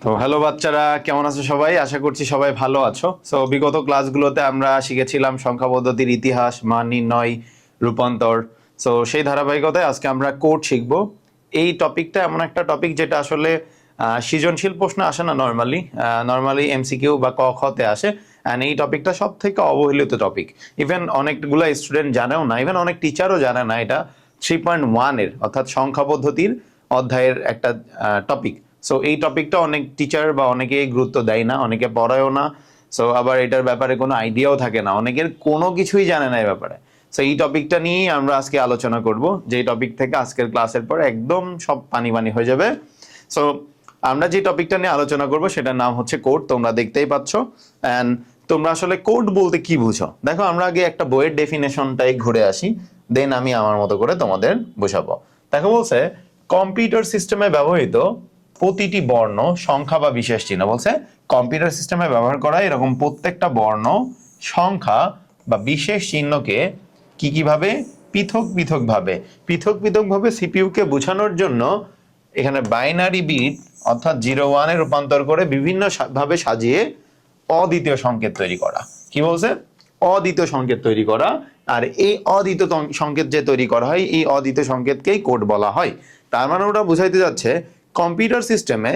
তো হ্যালো বাচ্চারা, কেমন আছো সবাই? আশা করছি সবাই ভালো আছো। সো বিগত ক্লাসগুলোতে আমরা শিখেছিলাম সংখ্যা পদ্ধতির ইতিহাস, মান নির্ণয়, রূপান্তর। সো সেই ধারাবাহিকতায় আজকে আমরা কোড শিখব। এই টপিকটা এমন একটা টপিক যেটা আসলে সৃজনশীল প্রশ্ন আসে না নর্মালি এমসিকিউ বা ক খতে আসে। অ্যান্ড এই টপিকটা সব থেকে অবহেলিত টপিক। ইভেন অনেকগুলো স্টুডেন্ট জানেও না, ইভেন অনেক টিচারও জানে না। এটা 3.1 এর অর্থাৎ সংখ্যা পদ্ধতির অধ্যায়ের একটা টপিক। সো এই টপিকটা অনেক টিচার বা অনেকে গুরুত্ব দেয় না, অনেকে পড়ায়ও না। সো আবার এটার ব্যাপারে কোনো আইডিয়াও থাকে না, অনেকের কোনো কিছুই জানে না এই ব্যাপারে। সো এই টপিকটা নিয়েই আমরা আজকে আলোচনা করব, যে টপিক থেকে আজকের ক্লাসের পর একদম সব পানি পানি হয়ে যাবে। সো আমরা যে টপিকটা নিয়ে আলোচনা করব সেটার নাম হচ্ছে কোড। তোমরা দেখতেই পাচ্ছ। অ্যান্ড তোমরা আসলে কোড বলতে কি বুঝো দেখো। আমরা আগে একটা বইয়ের ডেফিনেশনটাই ঘুরে আসি, দেন আমি আমার মতো করে তোমাদের বোঝাবো। দেখো বলছে কম্পিউটার সিস্টেমে ব্যবহৃত প্রতিটি বর্ণ, সংখ্যা বা বিশেষ চিহ্ন। বলছে কম্পিউটার সিস্টেমে ব্যবহার করা এরকম প্রত্যেকটা বর্ণ, সংখ্যা বা বিশেষ চিহ্নকে কিভাবে পৃথক পৃথক ভাবে সিপিইউ কে বোঝানোর জন্য এখানে বাইনারি বিট অর্থাৎ 0-1 এ রূপান্তর করে বিভিন্ন ভাবে সাজিয়ে অদ্বিতীয় সংকেত তৈরি করা। কি বলছে? অদ্বিতীয় সংকেত তৈরি করা। আর এই অদ্বিতীয় সংকেত যে তৈরি করা হয়, এই অদ্বিতীয় সংকেতকেই কোড বলা হয়। তার মানে ওটা বুঝাইতে যাচ্ছে কম্পিউটার সিস্টেমে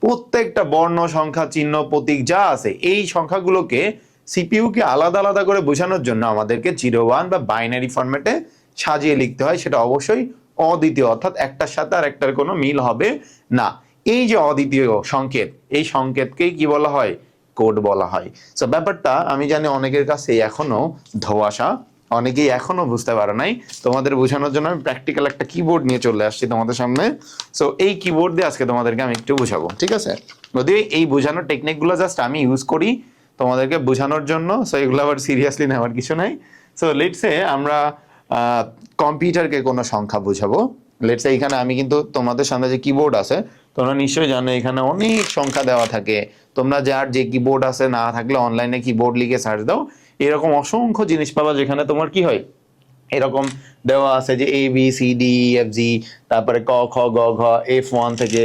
প্রত্যেকটা বর্ণ, সংখ্যা, চিহ্ন, প্রতীক যা আছে এই সংখ্যাগুলোকে সিপিইউ কে আলাদা আলাদা করে বোঝানোর জন্য আমাদেরকে 0-1 বা বাইনারি ফরম্যাটে সাজিয়ে লিখতে হয়। সেটা অবশ্যই অদ্বিতীয়, অর্থাৎ একটার সাথে আর একটার কোনো মিল হবে না। এই যে অদ্বিতীয় সংকেত, এই সংকেতকেই কি বলা হয়? কোড বলা হয়। সো ব্যাপারটা আমি জানি অনেকের কাছে এখনো ধোঁয়াশা, অনেকেই এখনো বুঝতে পারে নাই। তোমাদের বোঝানোর জন্য আমি প্র্যাকটিক্যাল একটা কিবোর্ড নিয়ে চলে আসছি তোমাদের সামনে। সো এই কিবোর্ড দিয়ে আজকে তোমাদেরকে আমি একটু বোঝাবো, ঠিক আছে? যদিও এই বোঝানোর টেকনিকগুলো জাস্ট আমি ইউজ করি তোমাদেরকে বোঝানোর জন্য। সো এগুলো আবার সিরিয়াসলি নেওয়ার কিছু নাই। সো লেটসে আমরা কম্পিউটারকে কোনো সংখ্যা বোঝাবো। লেটসে এখানে আমি কিন্তু তোমাদের সামনে যে কিবোর্ড আছে, তোমরা নিশ্চয়ই জানো এখানে অনেক সংখ্যা দেওয়া থাকে। তোমরা যার যে কিবোর্ড আছে, না থাকলে অনলাইনে কিবোর্ড লিখে সার্চ দাও, এরকম অসংখ্য জিনিস পাবা যেখানে তোমার কি হয়, এরকম দেওয়া আছে যে ABCDEFG, তারপরে ক খ গ ঘ, F1 থেকে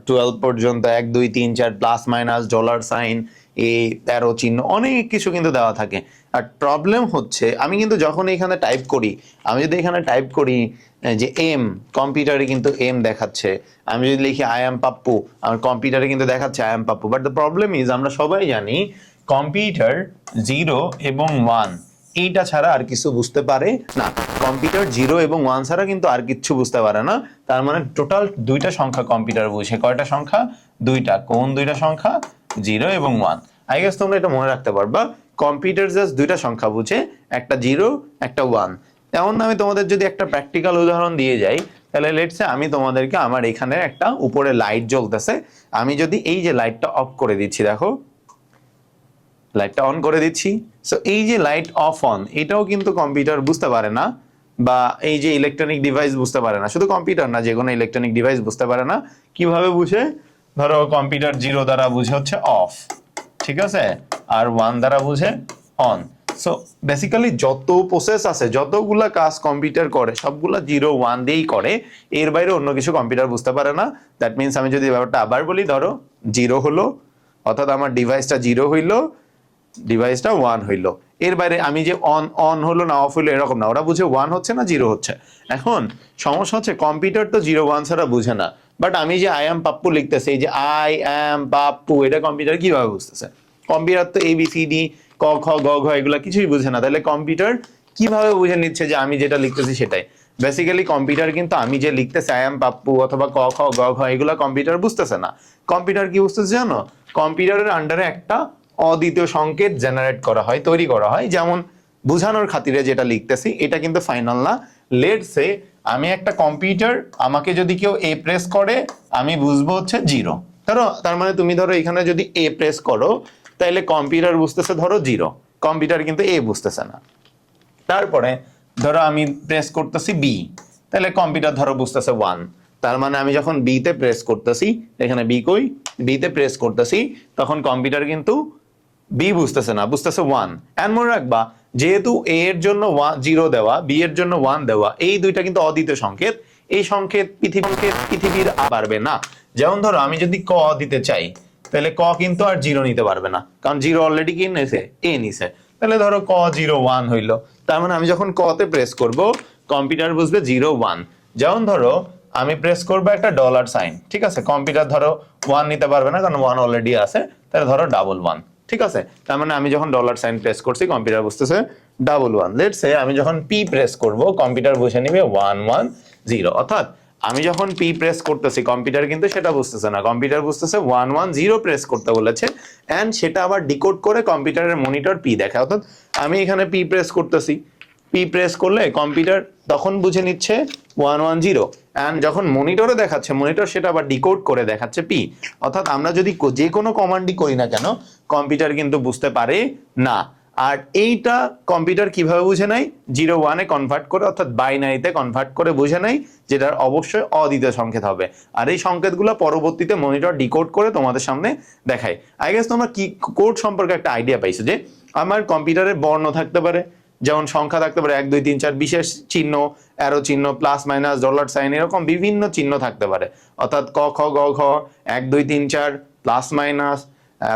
12 পর্যন্ত, 1 2 3 4 প্লাস মাইনাস ডলার সাইন, এই 13 চিহ্ন, অনেক কিছু কিন্তু দেওয়া থাকে। আর প্রবলেম হচ্ছে আমি কিন্তু যখন এখানে টাইপ করি, আমি যদি এখানে টাইপ করি যে এম, কম্পিউটারে কিন্তু এম দেখাচ্ছে। আমি যদি লিখি আই এম পাপ্পু, আমার কম্পিউটারে কিন্তু দেখাচ্ছে I am Pappu. But the problem is আমরা সবাই জানি কম্পিউটার 0 এবং 1 এইটা ছাড়া আর কিছু বুঝতে পারে না। কম্পিউটার 0 এবং 1 ছাড়া কিন্তু আর কিছু বুঝতে পারে না। তার মানে টোটাল দুইটা সংখ্যা কম্পিউটার বুঝে। কয়টা সংখ্যা? দুইটা। কোন দুইটা সংখ্যা? 0 এবং 1। আই গেস তোমরা এটা মনে রাখতে পারবা। কম্পিউটার জাস্ট দুইটা সংখ্যা বুঝে, একটা 0, একটা 1। এমন আমি তোমাদের যদি একটা প্র্যাকটিক্যাল উদাহরণ দিয়ে যাই, তাহলে লেটসে আমি তোমাদেরকে আমার এখানে একটা উপরে লাইট জ্বলতেছে, আমি যদি এই যে লাইটটা অফ করে দিচ্ছি, দেখো লাইটটা অন করে দিচ্ছি। সো এই যে লাইট অফ অন, এটাও কিন্তু কম্পিউটার বুঝতে পারে না, বা এই যে ইলেকট্রনিক ডিভাইস বুঝতে পারে না। শুধু কম্পিউটার না, যে কোনো ইলেকট্রনিক ডিভাইস বুঝতে পারে না। কিভাবে বুঝে? ধরো কম্পিউটার 0 দ্বারা বুঝে হচ্ছে অফ, ঠিক আছে, আর 1 দ্বারা বুঝে অন। সো বেসিক্যালি যত প্রসেস আছে, যতগুলা কাজ কম্পিউটার করে, সবগুলা 0-1 দিয়েই করে। এর বাইরে অন্য কিছু কম্পিউটার বুঝতে পারে না। দ্যাট মিনস আমি যদি ব্যাপারটা আবার বলি, ধরো 0 হলো, অর্থাৎ আমার ডিভাইসটা 0 হইলো, ডিভাইসটা 1 হইলো। এর বাইরে আমি যে অন অন হলো না অফ হইলো এরকম না, ওরা বুঝে 1 হচ্ছে না 0 হচ্ছে। এখন সমস্যা হচ্ছে কম্পিউটার তো 0-1 ছাড়া বুঝে না। বাট আমি যে আই এম পাপ্পু লিখতেছি, এই যে আই এম পাপ্পু, এটা কম্পিউটার কিভাবে বুঝতেছে? কম্পিউটার তো ABCD ক খ গ ঘ এগুলা কিছুই বুঝে না। তাহলে কম্পিউটার কিভাবে বুঝে নিচ্ছে যে আমি যেটা লিখতেছি সেটাই? বেসিক্যালি কম্পিউটার কিন্তু আমি যে লিখতেছি আই এম পাপ্পু অথবা ক খ গ ঘ, এগুলা কম্পিউটার বুঝতেছে না। কম্পিউটার কি বুঝতেছে জানো? কম্পিউটারের আন্ডারে একটা অদ্বিতীয় সংকেত জেনারেট করা হয়, তৈরি করা হয়। যেমন বোঝানোর খাতিরে যেটা লিখতেছি, এটা কিন্তু ফাইনাল না। লেটস সে আমি একটা কম্পিউটার, আমাকে যদি কেউ এ প্রেস করে, আমি বুঝবো হচ্ছে 0। ধরো তার মানে তুমি ধরো এখানে যদি এ প্রেস করো, তাহলে কম্পিউটার বুঝতেছে ধরো 0, কম্পিউটার কিন্তু এ বুঝতেছে না। তারপরে ধরো আমি প্রেস করতেছি বি, তাহলে কম্পিউটার ধরো বুঝতেছে 1। তার মানে আমি যখন বি তে প্রেস করতেছি, এখানে বি কই, বি তে প্রেস করতেছি, তখন কম্পিউটার কিন্তু বি বুঝতেছে না, বুঝতেছে 1। এন্ড মনে রাখবা, যেহেতু এ এর জন্য 0 দেওয়া, বি এর জন্য 1 দেওয়া, এই দুইটা কিন্তু অদ্বিতীয় সংকেত। এই সংকেত পৃথিবীর পারবে না। যেমন ধরো আমি যদি ক দিতে চাই, তাহলে ক কিন্তু আর 0 নিতে পারবে না, কারণ 0 অলরেডি কি নিছে, এ নিছে। তাহলে ধরো ক 0 1 হইলো, তার মানে আমি যখন ক তে প্রেস করব কম্পিউটার বুঝবে 0 1। যেমন ধরো আমি প্রেস করবো একটা ডলার সাইন, ঠিক আছে, কম্পিউটার ধরো 1 নিতে পারবে না, কারণ 1 অলরেডি আছে, তাহলে ধরো 1 ঠিক আছে। তার মানে আমি যখন ডলার সাইন প্রেস করছি কম্পিউটার বুঝতেছে 1 লেটস সে আমি যখন পি প্রেস করব কম্পিউটার বুঝে নিবে 1 1 0। অর্থাৎ আমি যখন পি প্রেস করতেছি কম্পিউটার কিন্তু সেটা বুঝতেছে না, কম্পিউটার বুঝতেছে 1 1 0 প্রেস করতে বলেছে, এন্ড সেটা আবার ডিকোড করে কম্পিউটারের মনিটর পি দেখায়। অর্থাৎ আমি এখানে পি প্রেস করতেছি, পি প্রেস করলে কম্পিউটার তখন বুঝে নিচ্ছে 1 1 0, এন্ড যখন মনিটরে দেখাচ্ছে মনিটর সেটা আবার ডিকোড করে দেখাচ্ছে পি। অর্থাৎ আমরা যদি যে কোনো কমান্ডই করি না কেন কম্পিউটার কিন্তু বুঝতে পারে না। আর এইটা কম্পিউটার কিভাবে বুঝে নেয়, 0 1 এ কনভার্ট করে, অর্থাৎ বাইনারিতে কনভার্ট করে বুঝে নেয়, যেটার অবশ্যই অদ্বিতীয় সংকেত হবে। আর এই সংকেতগুলো পরবর্তীতে মনিটর ডিকোড করে তোমাদের সামনে দেখায়। আই গেস তোমরা কি কোড সম্পর্কে একটা আইডিয়া পাইছো, যে আমার কম্পিউটারে বর্ণ থাকতে পারে, যেমন সংখ্যা থাকতে পারে 1 2 3 4, বিশেষ চিহ্ন, অ্যারো চিহ্ন, প্লাস মাইনাস, ডলার সাইন, এরকম বিভিন্ন চিহ্ন থাকতে পারে। অর্থাৎ ক খ গ ঘ 1 2 3 4, প্লাস মাইনাস,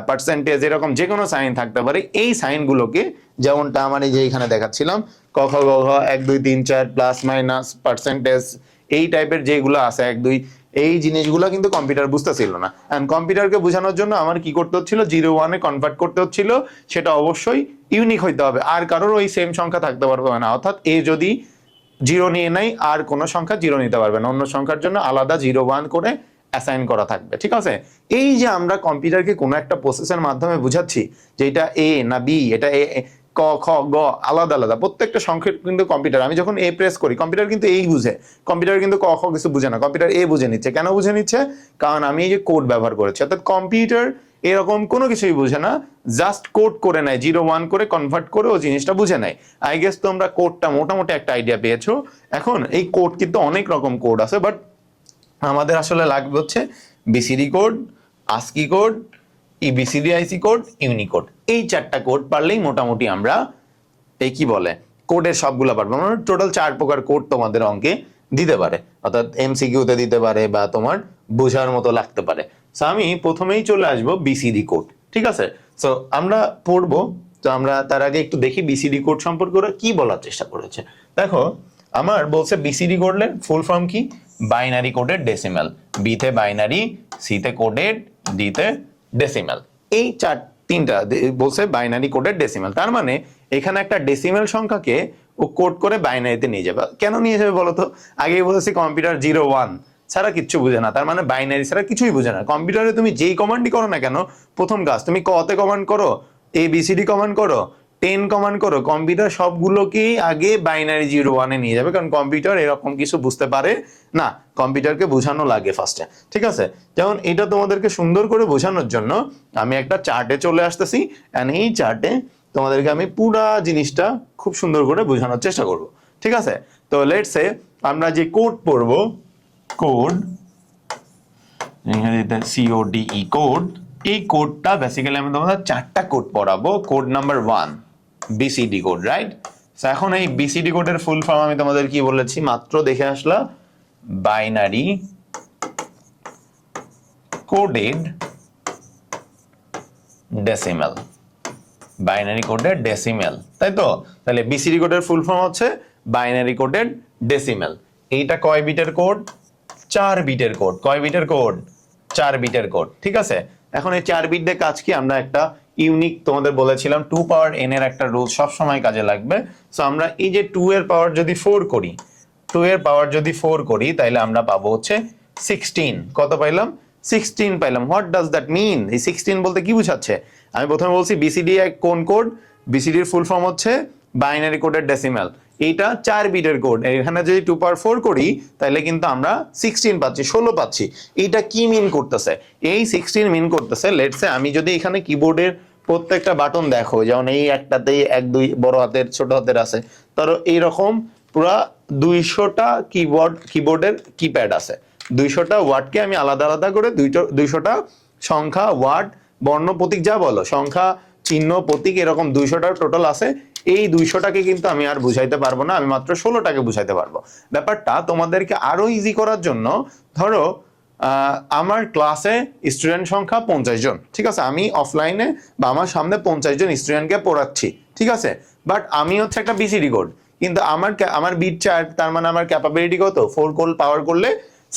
পার্সেন্টেজ, এরকম যে কোনো সাইন থাকতে পারে। এই সাইনগুলোকে যেমনটা আমার এই যে এখানে দেখাচ্ছিলাম, ক খ গ ঘ 1 2 3 4, প্লাস মাইনাস, পার্সেন্টেজ, এই টাইপের যেগুলো আছে 1 2, এই জিনিসগুলো কিন্তু কম্পিউটার বুঝতেছিল না। এন্ড কম্পিউটারকে বোঝানোর জন্য আমার কি করতে হচ্ছিল, 0 1 এ কনভার্ট করতে হচ্ছিল, সেটা অবশ্যই ইউনিক হইতে হবে, আর কারোর ওই সেম সংখ্যা থাকতে পারবে না। অর্থাৎ এ যদি 0 নিয়ে নেয় আর কোনো সংখ্যা 0 নিতে পারবে না, অন্য সংখ্যার জন্য আলাদা 0 1 করে অ্যাসাইন করা থাকবে, ঠিক আছে। এই যে আমরা কম্পিউটারকে কোনো একটা প্রসেসের মাধ্যমে বুঝাচ্ছি যে এটা এ না বি, এটা এ ক খ গ, আলাদা আলাদা প্রত্যেকটা সংখ্যা কিন্তু কম্পিউটার, আমি যখন এ প্রেস করি কম্পিউটার কিন্তু এই বুঝে, কম্পিউটার কিন্তু ক খ কিছু বুঝে না, কম্পিউটার এ বুঝে নিচ্ছে। কেন বুঝে নিচ্ছে, কারণ আমি এই যে কোড ব্যবহার করেছি। অর্থাৎ কম্পিউটার এরকম কোনো কিছুই বুঝে না, জাস্ট কোড করে নেয়, 0 1 করে কনভার্ট করে ও জিনিসটা বুঝে নেয়। আই গেস তোমরা কোডটা মোটামুটি একটা আইডিয়া পেয়েছো। এখন এই কোড কিন্তু অনেক রকম কোড আছে, বাট আমাদের আসলে লাগবে হচ্ছে BCD code, ASCII code, EBCDIC code, Unicode. এই 4টা কোড পারলেই মোটামুটি আমরা এই কি বলে কোডের সবগুলো পারবো। মানে টোটাল 4 প্রকার কোড তোমাদের অঙ্কে দিতে পারে, অর্থাৎ এমসিকিউতে দিতে পারে বা তোমার বোঝার মতো লাগতে পারে। সো আমি প্রথমেই চলে আসবো বিসিডি কোড, ঠিক আছে। সো আমরা পড়বো, তো আমরা তার আগে একটু দেখি বিসিডি কোড সম্পর্কে ওরা কি বলার চেষ্টা করেছে। দেখো আমার বলছে বিসিডি কোডের ফুল ফর্ম কি, বাইনারি কোডের ডেসিমাল, বিতে বাইনারি, সিতে কোডেড, ডিতে ডেসিমাল। এই তিনটা বলছে বাইনারি কোডের ডেসিমাল। তার মানে এখানে একটা ডেসিমাল সংখ্যাকে ও কোড করে বাইনারিতে নিয়ে যাবে। কেন নিয়ে যাবে বলতো, আগেই বলেছি কম্পিউটার 0 1 ছাড়া কিচ্ছু বুঝে না, তার মানে বাইনারি ছাড়া কিছুই বুঝে না। কম্পিউটারে তুমি যেই কমান্ডই করো না কেন, প্রথম কাজ তুমি কতে কমান্ড করো, এবিসিডি কমান্ড করো, 10 কমান্ড করো, কম্পিউটার সবগুলোকেই আগে বাইনারি 0 1 এ নিয়ে যাবে, কারণ কম্পিউটার এরকম কিছু বুঝতে পারে না, কম্পিউটারকে বোঝানো লাগে ফার্স্টে, ঠিক আছে। যেমন এটা তোমাদেরকে সুন্দর করে বোঝানোর জন্য আমি একটা চার্টে চলে আসতেছি, এন্ড এই চার্টে তোমাদেরকে আমি পুরা জিনিসটা খুব সুন্দর করে বোঝানোর চেষ্টা করব, ঠিক আছে। তো লেটস সে আমরা যে কোড পড়বো, কোড ইংরেজিতে CODE কোড, এই কোডটা বেসিক্যালি আমি তোমাদের 4টা কোড পড়াবো। Code number 1 BCD code, right. So এখন এই বিসিডি কোডের ফুল ফর্ম আমি তোমাদের কি বলেছি মাত্র দেখে আসলাম, বাইনারি কোডেড ডেসিমাল, বাইনারি কোডের ডেসিমাল, তাই তো। তাহলে বিসিডি কোডের ফুল ফর্ম হচ্ছে বাইনারি কোডের ডেসিমাল। এইটা কয় বিটের কোড, 4 বিটের কোড। কয় বিটের কোড, 4 বিটের কোড, ঠিক আছে। এখন এই 4 বিট দিয়ে কাজ কি, আমরা একটা ইউনিক তোমাদের বলেছিলাম 2 পাওয়ার n এর একটা রুল সব সময় কাজে লাগবে। সো আমরা এই যে 2 এর পাওয়ার যদি 4 করি, 2 এর পাওয়ার যদি 4 করি, তাহলে আমরা পাবো হচ্ছে 16। কত পাইলাম, 16 পাইলাম। হোয়াট ডাজ দ্যাট মিন, এই 16 বলতে কি বোঝাচ্ছে, আমি প্রথমে বলছি বিসিডি কোন কোড, বিসিডির ফুল ফর্ম হচ্ছে বাইনারি কোডের ডেসিমাল। এইটা 4 বিটের কোড, এখানে যদি 2 পাওয়ার 4 করি তাহলে কিন্তু আমরা 16 পাচ্ছি, 16 পাচ্ছি। এইটা কি মিন করতেছে, এই 16 মিন করতেছে, লেটস সে আমি যদি এখানে কিবোর্ডের প্রত্যেকটা বাটন দেখো, যেমন এই একটাতেই 1 2 বড় হাতের ছোট হাতের আছে, ধরো এইরকম পুরা 200টা কিবোর্ডের কিপ্যাড আছে, 200টা ওয়ার্ডকে আমি আলাদা আলাদা করে 200টা সংখ্যা, ওয়ার্ড, বর্ণ, প্রতীক, যা বলো, সংখ্যা, চিহ্ন, প্রতীক, এরকম 200টার টোটাল আছে। এই 200টাকে কিন্তু আমি আর বুঝাইতে পারবো না, আমি মাত্র 16টাকে বুঝাইতে পারবো। ব্যাপারটা তোমাদেরকে আরো ইজি করার জন্য, ধরো আমার ক্লাসে স্টুডেন্ট সংখ্যা 50 জন, ঠিক আছে, আমি অফলাইনে বা আমার সামনে 50 জন স্টুডেন্টকে পড়াচ্ছি, ঠিক আছে, বাট আমি হচ্ছে একটা বিসিডি কোড, কিন্তু আমার বিট 4, তার মানে আমার ক্যাপাবিলিটি কত, 4 কোড পাওয়ার করলে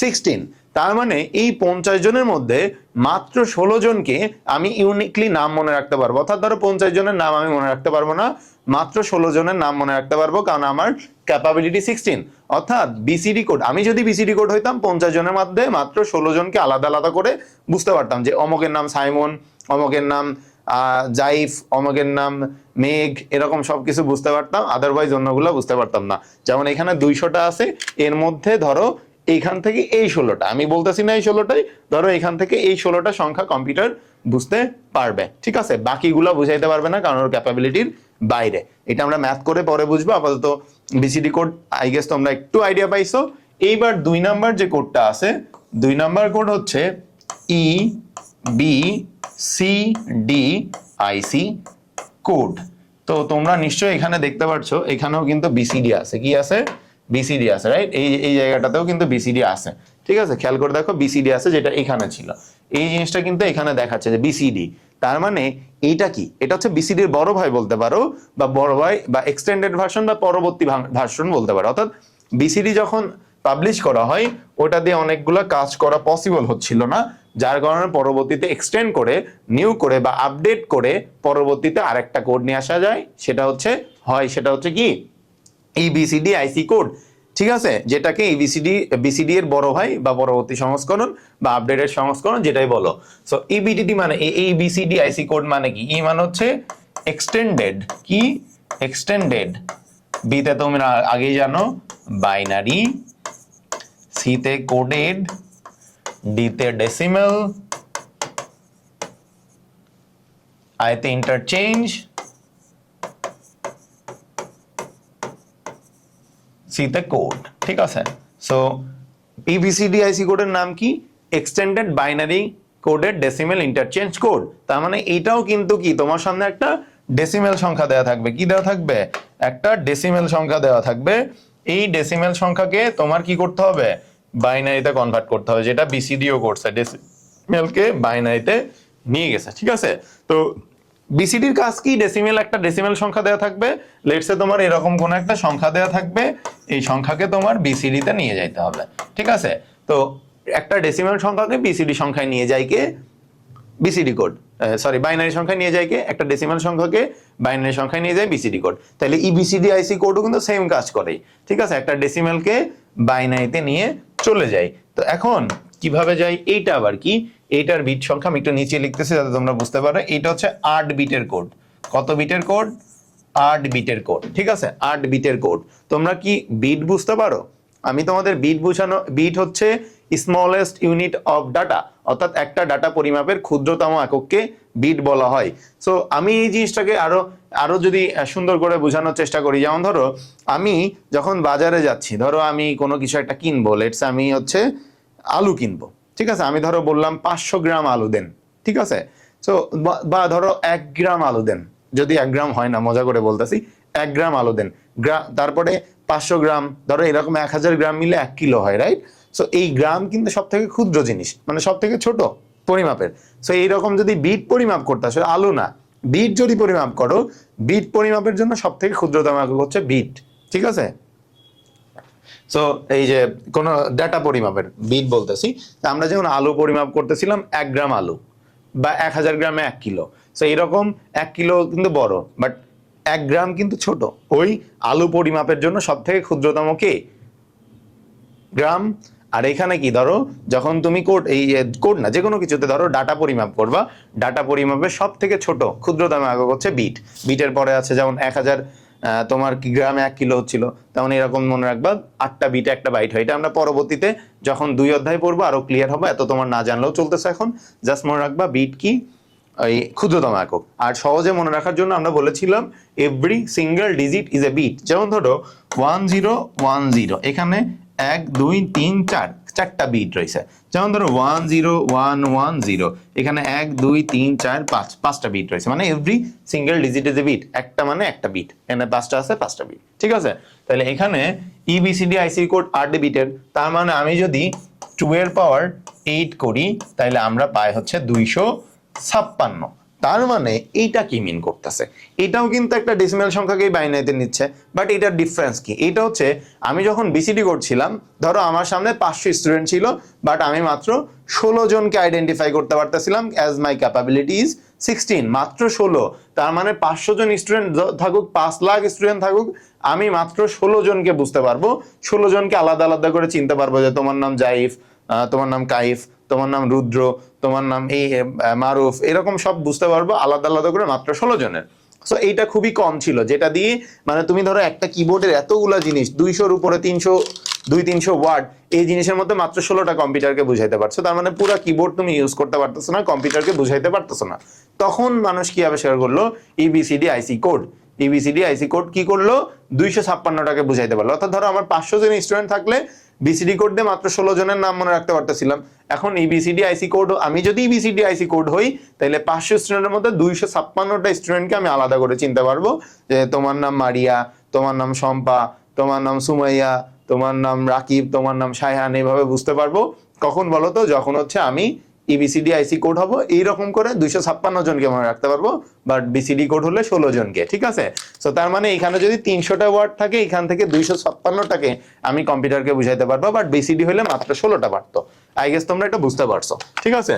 16। তার মানে এই 50 জনের মধ্যে মাত্র 16 জনকে আমি ইউনিকলি নাম মনে রাখতে পারবো। অর্থাৎ ধরো 50 জনের নাম আমি মনে রাখতে পারবো না, মাত্র 16 জনের নাম মনে রাখতে পারবো, কারণ আমার ক্যাপাবিলিটি 16। অর্থাৎ বিসিডি কোড, আমি যদি বিসিডি কোড হইতাম 50 জনের মধ্যে মাত্র 16 জনকে আলাদা আলাদা করে বুঝতে পারতাম যে অমকের নাম সাইমন, অমকের নাম জাইফ, অমকের নাম মেঘ, এরকম সবকিছু বুঝতে পারতাম, আদারওয়াইজ অন্যগুলো বুঝতে পারতাম না। যেমন এখানে 200টা আছে, এর মধ্যে ধরো এইখান থেকে এই 16টা, আমি বলতেছি না এই 16টাই, ধরো এখান থেকে এই 16টা সংখ্যা কম্পিউটার বুঝতে পারবে, ঠিক আছে, বাকিগুলো বুঝাইতে পারবে না কারণ ওর ক্যাপাবিলিটির বাইরে। এটা আমরা ম্যাথ করে পরে বুঝবো, আপাতত বিসিডি কোড আই গেস তোমরা একটু আইডিয়া পাইছো। এইবার 2 নাম্বার যে কোডটা আছে, 2 নাম্বার কোড হচ্ছে E B C D I C code. তো তোমরা নিশ্চয়ই এখানে দেখতে পাচ্ছ, এখানেও কিন্তু বিসিডি আছে, কি আছে, বিসিডি আছে, রাইট, এই জায়গাটাতেও কিন্তু বিসিডি আছে, ঠিক আছে, খেয়াল করে দেখো বিসিডি আছে, যেটা এখানে ছিল, এই জিনিসটা কিন্তু এখানে দেখাচ্ছে যে বিসিডি। তার মানে এইটা কি, এটা হচ্ছে বিসিডির বড় ভাই বলতে পারো, বা বড় ভাই বা এক্সটেন্ডেড ভার্সন বা পরবর্তী ভার্সন বলতে পারো। অর্থাৎ বিসিডি যখন পাবলিশ করা হয় ওটা দিয়ে অনেকগুলো কাজ করা পসিবল হচ্ছিল না, যার কারণে পরবর্তীতে এক্সটেন্ড করে, নিউ করে বা আপডেট করে পরবর্তীতে আরেকটা কোড নিয়ে আসা যায়, সেটা হচ্ছে কি ইবিসিডি আইসি কোড, ঠিক আছে, যেটাকে বিসিডি এর বড় ভাই বা পরবর্তী সংস্করণ বা আপডেটেড সংস্করণ যেটাই বলো। সো ইবিডিটি মানে বিসিডি আইসি কোড মানে কি, ই মানে হচ্ছে এক্সটেন্ডেড, কি এক্সটেন্ডেড, বি তে তোমরা আগেই জানো বাইনারি, সি তে কোডেড, ডি তে ডেসিমেল, আই তে ইন্টারচেঞ্জ, সিতে কোড, ঠিক আছে। সো পিবিসিডিআইসি কোডের নাম কি, এক্সটেন্ডেড বাইনারি কোডের ডেসিমেল ইন্টারচেঞ্জ কোড। তার মানে এটাও কিন্তু কি, তোমার সামনে একটা ডেসিমেল সংখ্যা দেওয়া থাকবে, কি দেওয়া থাকবে, একটা ডেসিমেল সংখ্যা দেওয়া থাকবে। এই ডেসিমেল সংখ্যাকে তোমার কি করতে হবে, বাইনারিতে কনভার্ট করতে হবে, যেটা বিসিডিও করছে, ডেসিমেলকে বাইনারিতে নিয়ে গেছে, ঠিক আছে। তো বিসিডির কাজ কি, ডেসিমেল, একটা ডেসিমেল সংখ্যা দেওয়া থাকবে, লেটসে তোমার এরকম কোন একটা সংখ্যা দেওয়া থাকবে, এই সংখ্যাকে তোমার বিসিডিতে নিয়ে যাইতে হবে, ঠিক আছে। তো একটা ডেসিমেল সংখ্যাকে বিসিডি সংখ্যায় নিয়ে যায় কে, বিসিডি কোড, সরি বাইনারি সংখ্যায় নিয়ে যায় কে, একটা ডেসিমেল সংখ্যাকে বাইনারি সংখ্যায় নিয়ে যায় বিসিডি কোড। তাহলে ইবিসিডি আইসি কোডও কিন্তু সেম কাজ করে, ঠিক আছে, একটা ডেসিমেলকে বাইনারিতে নিয়ে চলে যায়। তো এখন কিভাবে যায়, এইটা আবার কি, এইটার বিট সংখ্যা আমি একটু নিচে লিখতেছি যাতে তোমরা বুঝতে পারো। এইটা হচ্ছে 8 বিটের কোড, কত বিটের কোড, 8 বিটের কোড, ঠিক আছে, 8 বিটের কোড। তোমরা কি বিট বুঝতে পারো, আমি তোমাদের বিট বুঝানো, বিট হচ্ছে স্মলেস্ট ইউনিট অফ ডাটা, অর্থাৎ একটা ডাটা পরিমাপের ক্ষুদ্রতম একককে বিট বলা হয়। সো আমি এই জিনিসটাকে আরো যদি সুন্দর করে বোঝানোর চেষ্টা করি, যেমন ধরো আমি যখন বাজারে যাচ্ছি, ধরো আমি কোনো কিছু একটা কিনবো, লেটস আমি হচ্ছে আলু কিনবো, ঠিক আছে, আমি ধরো বললাম 500 গ্রাম আলু দেন, ঠিক আছে। সো বা ধরো 1 গ্রাম আলু দেন, যদি 1 গ্রাম হয় না, মজা করে বলতেছি, 1 গ্রাম আলু দেন, তারপরে 500 গ্রাম, ধরো এরকম 1000 গ্রাম মিলে 1 কিলো হয়, রাইট। সো এই গ্রাম কিন্তু সব থেকে ক্ষুদ্র জিনিস, মানে সব থেকে ছোট পরিমাপের। সো এইরকম যদি বিট পরিমাপ করতে আসলে আলু না, বিট যদি পরিমাপ করো, বিট পরিমাপের জন্য সব থেকে ক্ষুদ্রতম একক হচ্ছে বিট, ঠিক আছে। সো এই যে কোন ডাটা পরিমাপের বিট বলতেছি, আমরা যেমন আলু পরিমাপ করতেছিলাম 1 গ্রাম আলু, বা 1000 গ্রামে 1 কিলো। সো এরকম 1 কিলো কিন্তু বড়, বাট 1 গ্রাম কিন্তু ছোট। ওই আলু পরিমাপের জন্য সব থেকে ক্ষুদ্রতম কে, গ্রাম। আর এখানে কি, ধরো যখন তুমি কোড না, যে কোনো কিছুতে ধরো ডাটা পরিমাপ করবা, ডাটা পরিমাপের সব থেকে ছোট ক্ষুদ্রতম একক হচ্ছে বিট। বিটের পরে আছে যেমন 1000 তোমার কি গ্রামে 1 কিলো হচ্ছিল, তেমন এরকম মনে রাখবা 8টা বিটে একটা বাইট হয়। এটা আমরা পরবর্তীতে যখন 2 অধ্যায় পড়বো আরো ক্লিয়ার হবে, এত তোমার না জানলেও চলতেছে, এখন জাস্ট মনে রাখবা বিট কি, এই ক্ষুদ্রতম একক। আর সহজে মনে রাখার জন্য আমরা বলেছিলাম every single digit is a bit. যেমন ধরো 1010, এখানে 1 2 3 4 4টা বিট রয়েছে, যেমন ধরো 10110, এখানে 1 2 3 4 5 পাঁচটা বিট রয়েছে, মানে every single digit is a bit, একটা মানে একটা বিট, এখানে পাঁচটা আছে, পাঁচটা বিট, ঠিক আছে। তাহলে এখানে EBCD IC কোড 8 বিটের, তার মানে আমি যদি 2 এর পাওয়ার 8 করি তাহলে আমরা পাই হচ্ছে 256। তার মানে এইটা কি মিন করতেছে, এটাও কিন্তু একটা ডেসিমাল সংখ্যাকেই বাইনারিতে নিচ্ছে, বাট এটার ডিফারেন্স কি? এটা হচ্ছে আমি যখন বিসিডি করছিলাম, ধরো আমার সামনে 500 স্টুডেন্ট ছিল, বাট আমি মাত্র 16 জনকে আইডেন্টিফাই করতে পারতেছিলাম, অ্যাজ মাই ক্যাপাবিলিটি ইজ 16, মাত্র 16। তার মানে 500 জন স্টুডেন্ট থাকুক, 5 লাখ স্টুডেন্ট থাকুক, আমি মাত্র 16 জনকে বুঝতে পারবো, 16 জনকে আলাদা আলাদা করে চিনতে পারবো, যে তোমার নাম জাইফ, তোমার নাম কাইফ, তোমার নাম রুদ্র, তোমার নাম এই মারুফ, এরকম সব বুঝতে পারবো আলাদা আলাদা করে, মাত্র 16 জনের। সো এইটা খুবই কম ছিল, যেটা দিয়ে মানে তুমি ধরো একটা কিবোর্ডের এতগুলা জিনিস, 200-র উপরে 200-300 ওয়ার্ড, এই জিনিসের মধ্যে মাত্র 16টা কম্পিউটারকে বুঝাইতে পারছো, তার মানে পুরো কিবোর্ড তুমি ইউজ করতে পারতেছো না, কম্পিউটারকে বুঝাইতে পারতেছো না। তখন মানুষ কি আবিষ্কার করলো? EBCD IC code. EBCD IC code কি করলো? 256টাকে বুঝাইতে পারলো। অর্থাৎ ধরো আমার 500 জন স্টুডেন্ট থাকলে বিসিডি কোড দিয়ে মাত্র 16 জনের নাম মনে রাখতে পারতেছিলাম। এখন EBCD IC কোড, আমি যদি EBCD IC কোড হই, তাহলে 500 স্টুডেন্টের মধ্যে 256টা স্টুডেন্টকে আমি আলাদা করে চিনতে পারবো, যে তোমার নাম মারিয়া, তোমার নাম শম্পা, তোমার নাম সুমাইয়া, তোমার নাম রাকিব, তোমার নাম শায়হান, এইভাবে বুঝতে পারবো। কখন বলো তো? যখন হচ্ছে আমি EBCD IC কোড হবো, এইরকম করে 256 জনকে মনে রাখতে পারবো, বাট বিসিডি কোড হলে 16 জনকে, ঠিক আছে। সো তার মানে এখানে যদি 300টা ওয়ার্ড থাকে, এখান থেকে 256টাকে আমি কম্পিউটারকে বুঝাইতে পারবো, বাট বিসিডি হলে মাত্র 16টা পারতো। আই গেস তোমরা এটা বুঝতে পারছো, ঠিক আছে।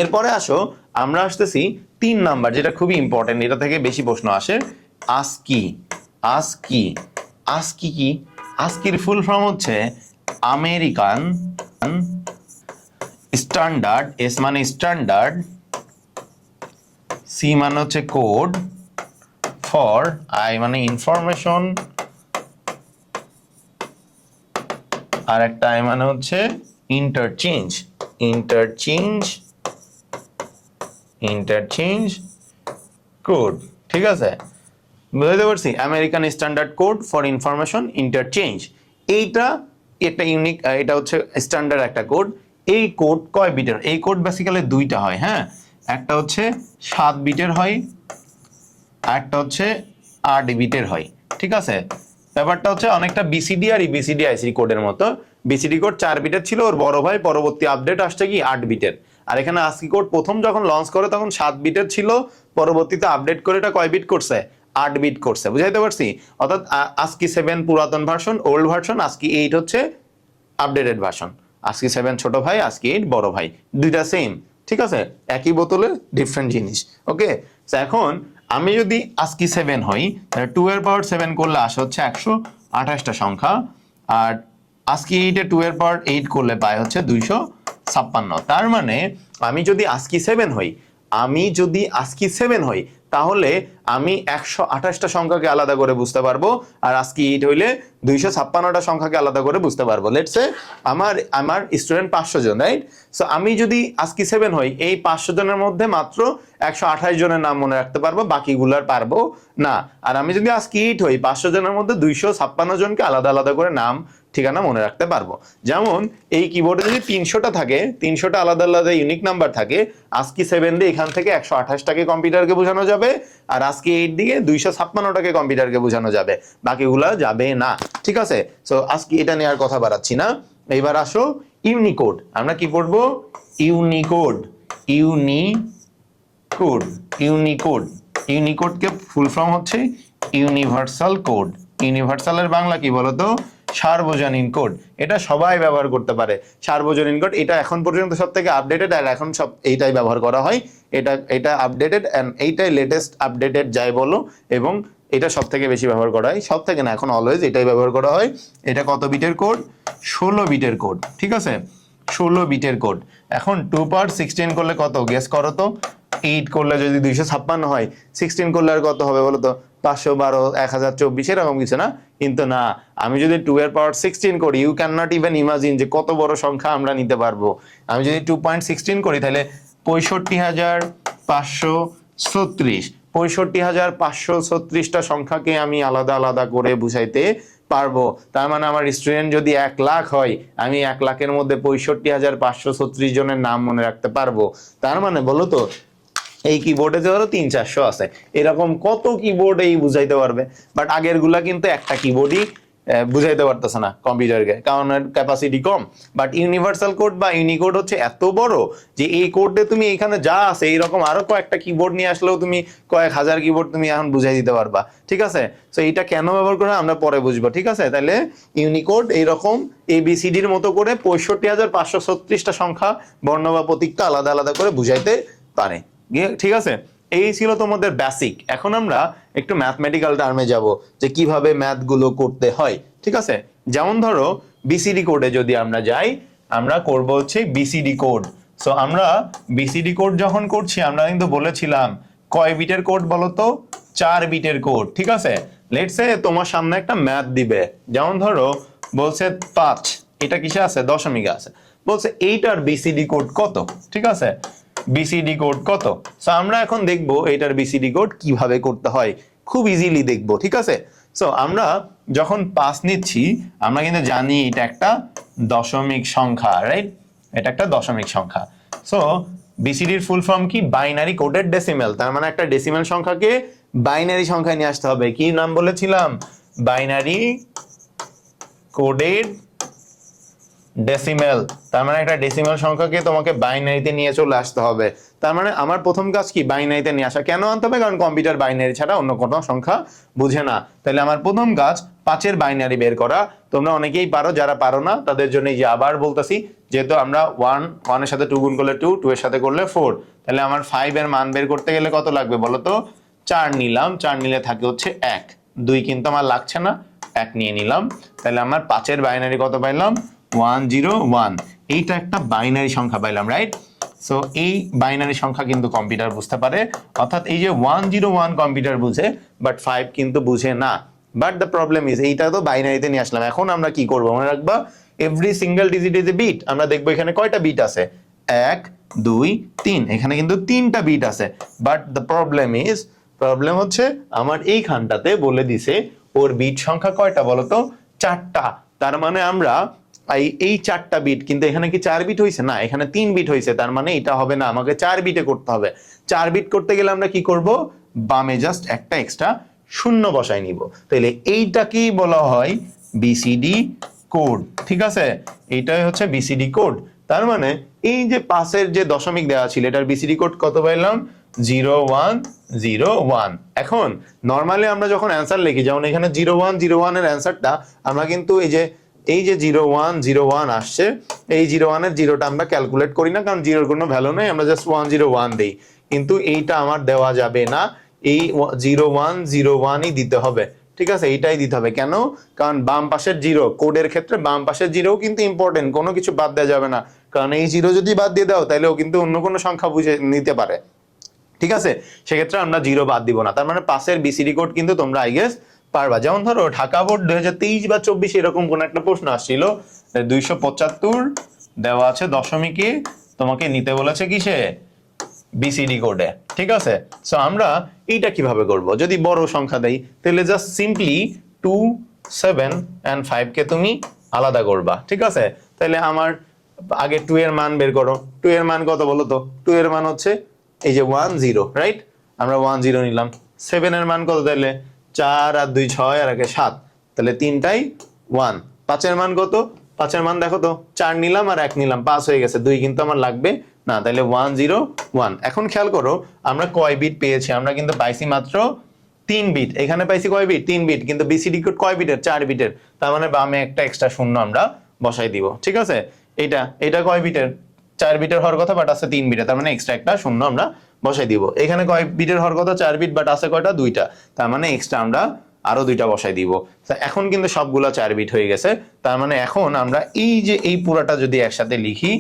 এরপরে আসো, আমরা আসতেছি 3 নাম্বার, যেটা খুবই ইম্পর্টেন্ট, এটা থেকে বেশি প্রশ্ন আসে। ASCII। ASCII ASCII কি? ASCIIর ফুল ফর্ম হচ্ছে আমেরিকান স্ট্যান্ডার্ড, এস মানে স্ট্যান্ডার্ড, সি মানে হচ্ছে কোড, ফর আই মানে ইনফরমেশন, আর একটা আই মানে হচ্ছে ইন্টারচেঞ্জ। ইন্টারচেঞ্জ কোড, ঠিক আছে, বুঝতে পারছি। American standard code for information interchange, এইটা একটা ইউনিক, এটা হচ্ছে স্ট্যান্ডার্ড একটা কোড। এই কোড কয় বিটের? এই কোড বেসিক্যালি দুইটা হয়, হ্যাঁ, একটা হচ্ছে 7 বিটের হয়, আর একটা হচ্ছে 8 বিটের হয়, ঠিক আছে। ব্যাপারটা হচ্ছে অনেকটা বিসিডি আর EBCD IC কোডের মতো। বিসিডি কোড 4 বিটের ছিল, ওর বড় ভাই পরবর্তী আপডেট আসছে কি 8 বিটের। আর এখানে ASCII কোড প্রথম যখন লঞ্চ করে তখন 7 বিটের ছিল, পরবর্তীতে আপডেট করে এটা কয় বিট করছে? 8 বিট করছে, বুঝাইতে পারছি। অর্থাৎ ASCII 7 পুরাতন ভার্সন, ওল্ড ভার্সন, ASCII 8 হচ্ছে আপডেটেড ভার্সন। ASCII 7 ছোট ভাই, ASCII 8 বড় ভাই, দুইটা সেম, ঠিক আছে, একই বোতলে ডিফারেন্ট জিনিস, ওকে। এখন আমি যদি ASCII 7 হই, তাহলে 2 এর পাওয়ার 7 করলে আসে হচ্ছে 128টা সংখ্যা, আর ASCII 8 এ 2 এর পাওয়ার 8 করলে পায় হচ্ছে 256। তার মানে আমি যদি ASCII 7 হই, তাহলে আমি 128টা সংখ্যাকে আলাদা করে বুঝতে পারবো, আর ASCII 8 হইলে 256টা সংখ্যাকে আলাদা করে বুঝতে পারবো। লেটস সে আমার স্টুডেন্ট 500 জন, রাইট? সো আমি যদি ASCII 7 হই, এই 500 জনের মধ্যে মাত্র 128 জনের নাম মনে রাখতে পারবো, বাকিগুলার পারবো না। আর আমি যদি ASCII 8 হই, 500 জনের মধ্যে 256 জনকে আলাদা আলাদা করে নাম ঠিকানা মনে রাখতে পারবো। যেমন এই কিবোর্ডে যদি 300টা থাকে, 300টা আলাদা আলাদা ইউনিক নাম্বার থাকে, ASCII 7 দিয়ে এখান থেকে 128টাকে কম্পিউটারকে বোঝানো যাবে, আর ASCII 8 দিয়ে 256টাকে কম্পিউটারকে বোঝানো যাবে, বাকিগুলা যাবে না, ঠিক আছে। সো আজকে এটা নিয়ে আর কথা বাড়াচ্ছি না, এইবার আসো ইউনিকোড। আমরা কি পড়বো? ইউনিকোডকে ফুল ফর্ম হচ্ছে ইউনিভার্সাল কোড। ইউনিভার্সালের বাংলা কি বলতো? সার্বজনীন কোড। এটা সবাই ব্যবহার করতে পারে, সার্বজনীন কোড। এটা এখন পর্যন্ত সব থেকে আপডেটেড, আর এখন সব এইটাই ব্যবহার করা হয়। এটা আপডেটেড, এন্ড এইটাই লেটেস্ট আপডেটেড যাই বলো, এবং এটা সব থেকে বেশি ব্যবহার করা হয়, সব থেকে না, এখন অলওয়েজ এটাই ব্যবহার করা হয়। এটা কত বিটের কোড? 16 বিটের কোড, ঠিক আছে, 16 বিটের কোড। এখন 2 পাওয়ার 16 করলে কত? গেস করো তো। 8 করলে যদি 256 হয়, 16 করলে আর কত হবে বলো তো? 512, 1024, এরকম কিছু না? কিন্তু না, আমি যদি 2 এর পাওয়ার 16 করি, you can not even imagine যে কত বড় সংখ্যা আমরা নিতে পারবো। আমি যদি 2.16 করি, তাহলে 65,536, 65,536টা সংখ্যাকে আমি আলাদা আলাদা করে বুঝাইতে পারবো। তার মানে আমার স্টুডেন্ট যদি 1,00,000 হয়, আমি 1,00,000-এর মধ্যে 65,536 জনের নাম মনে রাখতে পারবো। তার মানে বলো তো এই কিবোর্ডে ধরো 300-400 আছে, এরকম কত কিবোর্ড এই বুঝাইতে পারবে। বাট আগের গুলা কিন্তু একটা কিবোর্ডই বুঝাইতে পারতেছে না কম্পিউটারকে, কারণ এর capacity com. But universal code বা ইউনিকোড হচ্ছে এত বড় যে এই কোডে তুমি এখানে যা আছে এইরকম আরো কয়েকটা কিবোর্ড নিয়ে আসলেও তুমি কয়েক হাজার কিবোর্ড তুমি এখন বুঝাই দিতে পারবা। ঠিক আছে, তো এইটা কেন ব্যবহার করে আমরা পরে বুঝবো। ঠিক আছে, তাহলে ইউনিকোড এইরকম ABCDর মতো করে 65,536টা সংখ্যা বর্ণ বা প্রতীকটা আলাদা আলাদা করে বুঝাইতে পারে। ঠিক আছে, এই ছিল তোমাদের বেসিক। এখন আমরা একটু ম্যাথমেটিক্যাল টার্মে যাব যে কিভাবে ম্যাথ গুলো করতে হয়। ঠিক আছে, যেমন ধরো BCD কোডে যদি আমরা যাই, আমরা করব হচ্ছে BCD কোড। সো আমরা BCD কোড যখন করছি আমরা কিন্তু বলেছিলাম কয় বিটের কোড বলো তো, 4 বিটের কোড। ঠিক আছে, লেটস সে তোমার সামনে একটা ম্যাথ দিবে, যেমন ধরো বলছে 5, এটা কিসে আছে, দশমিকে আছে, বলছে এইটার BCD কোড কত। ঠিক আছে, BCD কোড কত। সো আমরা এখন দেখবো এটার BCD কোড কিভাবে করতে হয়, খুব ইজিলি দেখবো। ঠিক আছে, সো আমরা যখন 5 নিচ্ছি আমরা কিন্তু জানি এটা একটা দশমিক সংখ্যা, রাইট, এটা একটা দশমিক সংখ্যা। সো BCDর ফুল ফর্ম কি, বাইনারি কোডেড ডেসিমেল। তার মানে একটা ডেসিমেল সংখ্যাকে বাইনারি সংখ্যায় নিয়ে আসতে হবে। কি নাম বলেছিলাম, বাইনারি কোডেড ডেসিমেল। তার মানে একটা ডেসিমেল সংখ্যাকে তোমাকে বাইনারিতে নিয়ে চলে আসতে হবে। তার মানে আমার প্রথম কাজ কি, বাইনারিতে নিয়ে আসা। কেন আনতে হবে, কারণ কম্পিউটার বাইনারি ছাড়া অন্য কোনো সংখ্যা বুঝে না। তাহলে আমার প্রথম কাজ 5-এর বাইনারি বের করা। তোমরা অনেকেই পারো, যারা পারো না তাদের জন্য যে আবার বলতেছি, যেহেতু আমরা 1 এর সাথে 2 গুণ করলে 2, 2 এর সাথে করলে 4, তাহলে আমার 5 এর মান বের করতে গেলে কত লাগবে বলো তো, 4 নিলাম, 4 নিলে থাকে হচ্ছে 1, 2 কিন্তু আমার লাগছে না, 1 নিয়ে নিলাম। তাহলে আমার 5-এর বাইনারি কত পাইলাম, 101। এইটা একটা বাইনারি সংখ্যা পাইলাম, রাইট। সো এই বাইনারি সংখ্যা কিন্তু কম্পিউটার বুঝতে পারে, অর্থাৎ এই যে 101 কম্পিউটার বুঝে, বাট 5 কিন্তু বুঝে না। বাট দ্য প্রবলেম ইজ এইটা তো বাইনারিতে নিয়ে আসলাম, এখন আমরা কি করবো মনে রাখবা, every single digit is a bit. আমরা দেখবো এখানে কয়টা বিট আছে, 1 2 3, এখানে কিন্তু 3টা বিট আছে। বাট দ্য প্রবলেম হচ্ছে আমার এইখানটাতে বলে দিছে ওর বিট সংখ্যা কয়টা বলতো, 4টা। তার মানে আমরা এই 4টা বিট, কিন্তু এখানে কি 4 বিট হয়েছে না, এখানে 3 বিট হয়েছে। তার মানে এটা হবে না, আমাকে 4 বিটে করতে হবে। 4 বিট করতে গেলে আমরা কি করব, বামে জাস্ট একটা এক্সট্রা শূন্য বসাই নিব। তাহলে এইটাকেই বলা হয় BCD কোড। ঠিক আছে, এইটাই হচ্ছে BCD কোড। তার মানে এই যে 5-এর যে দশমিক দেওয়া ছিল এটার BCD কোড কত পাইলাম, 0101। এখন নরমালি আমরা যখন অ্যান্সার লিখি, যেমন এখানে 0101 এর অ্যান্সারটা আমরা কিন্তু এই যে 0101 আসছে, এই 01 এর জিরোটা আমরা ক্যালকুলেট করি না, কারণ জিরোর কোনো ভ্যালু নেই, আমরা জাস্ট 101 দেই। কিন্তু এইটা আমার দেওয়া যাবে না, এই 0101ই দিতে হবে। ঠিক আছে, এইটাই দিতে হবে। কেন, কারণ বাম পাশের জিরো, কোডের ক্ষেত্রে বাম পাশের জিরো কিন্তু ইম্পর্টেন্ট, কোনো কিছু বাদ দেওয়া যাবে না। কারণ এই জিরো যদি বাদ দিয়ে দাও তাহলেও কিন্তু অন্য কোনো সংখ্যা বুঝে নিতে পারে। ঠিক আছে, সেক্ষেত্রে আমরা জিরো বাদ দিব না। তার মানে 5-এর BCD কোড কিন্তু তোমরা আই গেস পারবা। যেমন ধরো ঢাকা বোর্ড 2023 বা 24 এরকম কোন একটা প্রশ্ন আসছিল, 275 দেওয়া আছে দশমিকে, তোমাকে নিতে বলেছে কিসে, BCD কোডে। ঠিক আছে, সো আমরা এইটা কিভাবে করব, যদি বড় সংখ্যা দেই তাহলে জাস্ট সিম্পলি 2 7 and 5 কে তুমি আলাদা করবা। ঠিক আছে, তাহলে আমার আগে 2 এর মান বের করো। 2 এর মান কত বলো তো, 2 এর মান হচ্ছে এই যে 10, রাইট, আমরা 10 নিলাম। 7 এর মান কত, তাহলে 4 আর 2 6 আর 1 7, তাহলে তিনটাই 1। 5 এর মান কত, 5 এর মান দেখো তো, 4 নিলাম আর 1 নিলাম, 5 হয়ে গেছে, 2 কিন্তু আমার লাগবে না, তাহলে 101। এখন খেয়াল করো আমরা কয় বিট পেয়েছি, আমরা কিন্তু পাইছি মাত্র 3 বিট। এখানে পাইছি কয় বিট, 3 বিট, কিন্তু BCD কোড কয় বিটের, 4 বিটের। তার মানে বামে একটা এক্সট্রা শূন্য আমরা বসাই দিব। ঠিক আছে, এটা কয় বিটের, 4 বিটের হওয়ার কথা, বাট আছে 3 বিটের, তার মানে এক্সট্রা একটা শূন্য আমরা বসাই দিব। এখানে কয় বিটের হওয়ার কথা, 4 বিট, বাট আছে কয়টা, 2টা, তার মানে এক্সট্রা আমরা আরো 2টা বসাই দিব। এখন কিন্তু সবগুলা 4 বিট হয়ে গেছে। তার মানে এখন আমরা এই পুরাটা যদি একসাথে লিখি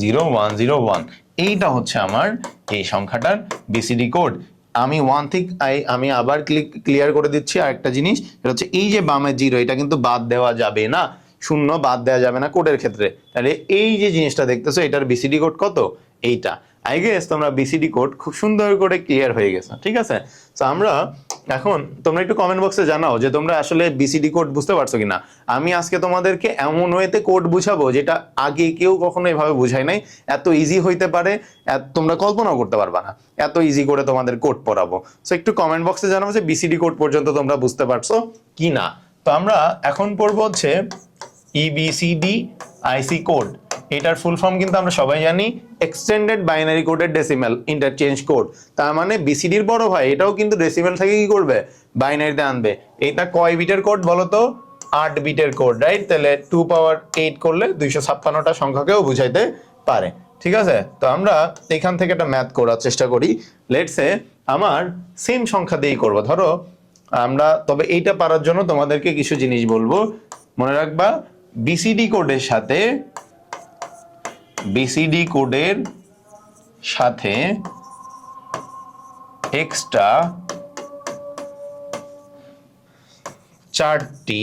0101, এইটা হচ্ছে আমার এই সংখ্যাটার BCD কোড। আমি আবার ক্লিয়ার করে দিচ্ছি আরেকটা জিনিস, এটা হচ্ছে এই যে বামের জিরো, এটা কিন্তু বাদ দেওয়া যাবে না, শূন্য বাদ দেওয়া যাবে না কোডের ক্ষেত্রে। তাহলে এই যে জিনিসটা দেখতেছো এটার BCD কোড কত, এইটা। আই গেস তোমরা বিসিডি কোড খুব সুন্দর করে ক্লিয়ার হয়ে গেছে, ঠিক আছে? তো আমরা এখন তোমরা একটু কমেন্ট বক্সে জানাও যে তোমরা আসলে বিসিডি কোড বুঝতে পারছো কিনা। আমি আজকে তোমাদেরকে এমন ওয়েতে কোড বুঝাবো যেটা আগে কেউ কখনো এভাবে বুঝায় নাই। এত ইজি হইতে পারে, তোমরা কল্পনাও করতে পারবা না, এত ইজি করে তোমাদের কোড পড়াবো। সো একটু কমেন্ট বক্সে জানাবো যে বিসিডি কোড পর্যন্ত তোমরা বুঝতে পারছো কি না। তো আমরা এখন পড়বো হচ্ছে ইবিসিডি আইসি কোড। এটার ফুল ফর্ম কিন্তু আমরা সবাই জানি, এক্সটেন্ডেড বাইনারি কোডের ডেসিমেল ইন্টারচেঞ্জ কোড। তার মানে বিসিডির বড় ভাই, এটাও কিন্তু ডেসিমেল থেকে কি করবে, বাইনারিতে আনবে। এটা কয় বিটের কোড বলো তো? 8 বিটের কোড, রাইট? তাহলে 2 পাওয়ার 8 করলে 256টা সংখ্যাকেও বুঝাইতে পারে, ঠিক আছে? তো আমরা এখান থেকে একটা ম্যাথ করার চেষ্টা করি। লেটস সে আমার সেম সংখ্যা দিয়েই করব, ধরো আমরা। তবে এইটা পারার জন্য তোমাদেরকে কিছু জিনিস বলবো, মনে রাখবা। বিসিডি কোডের সাথে এক্সট্রা 4টি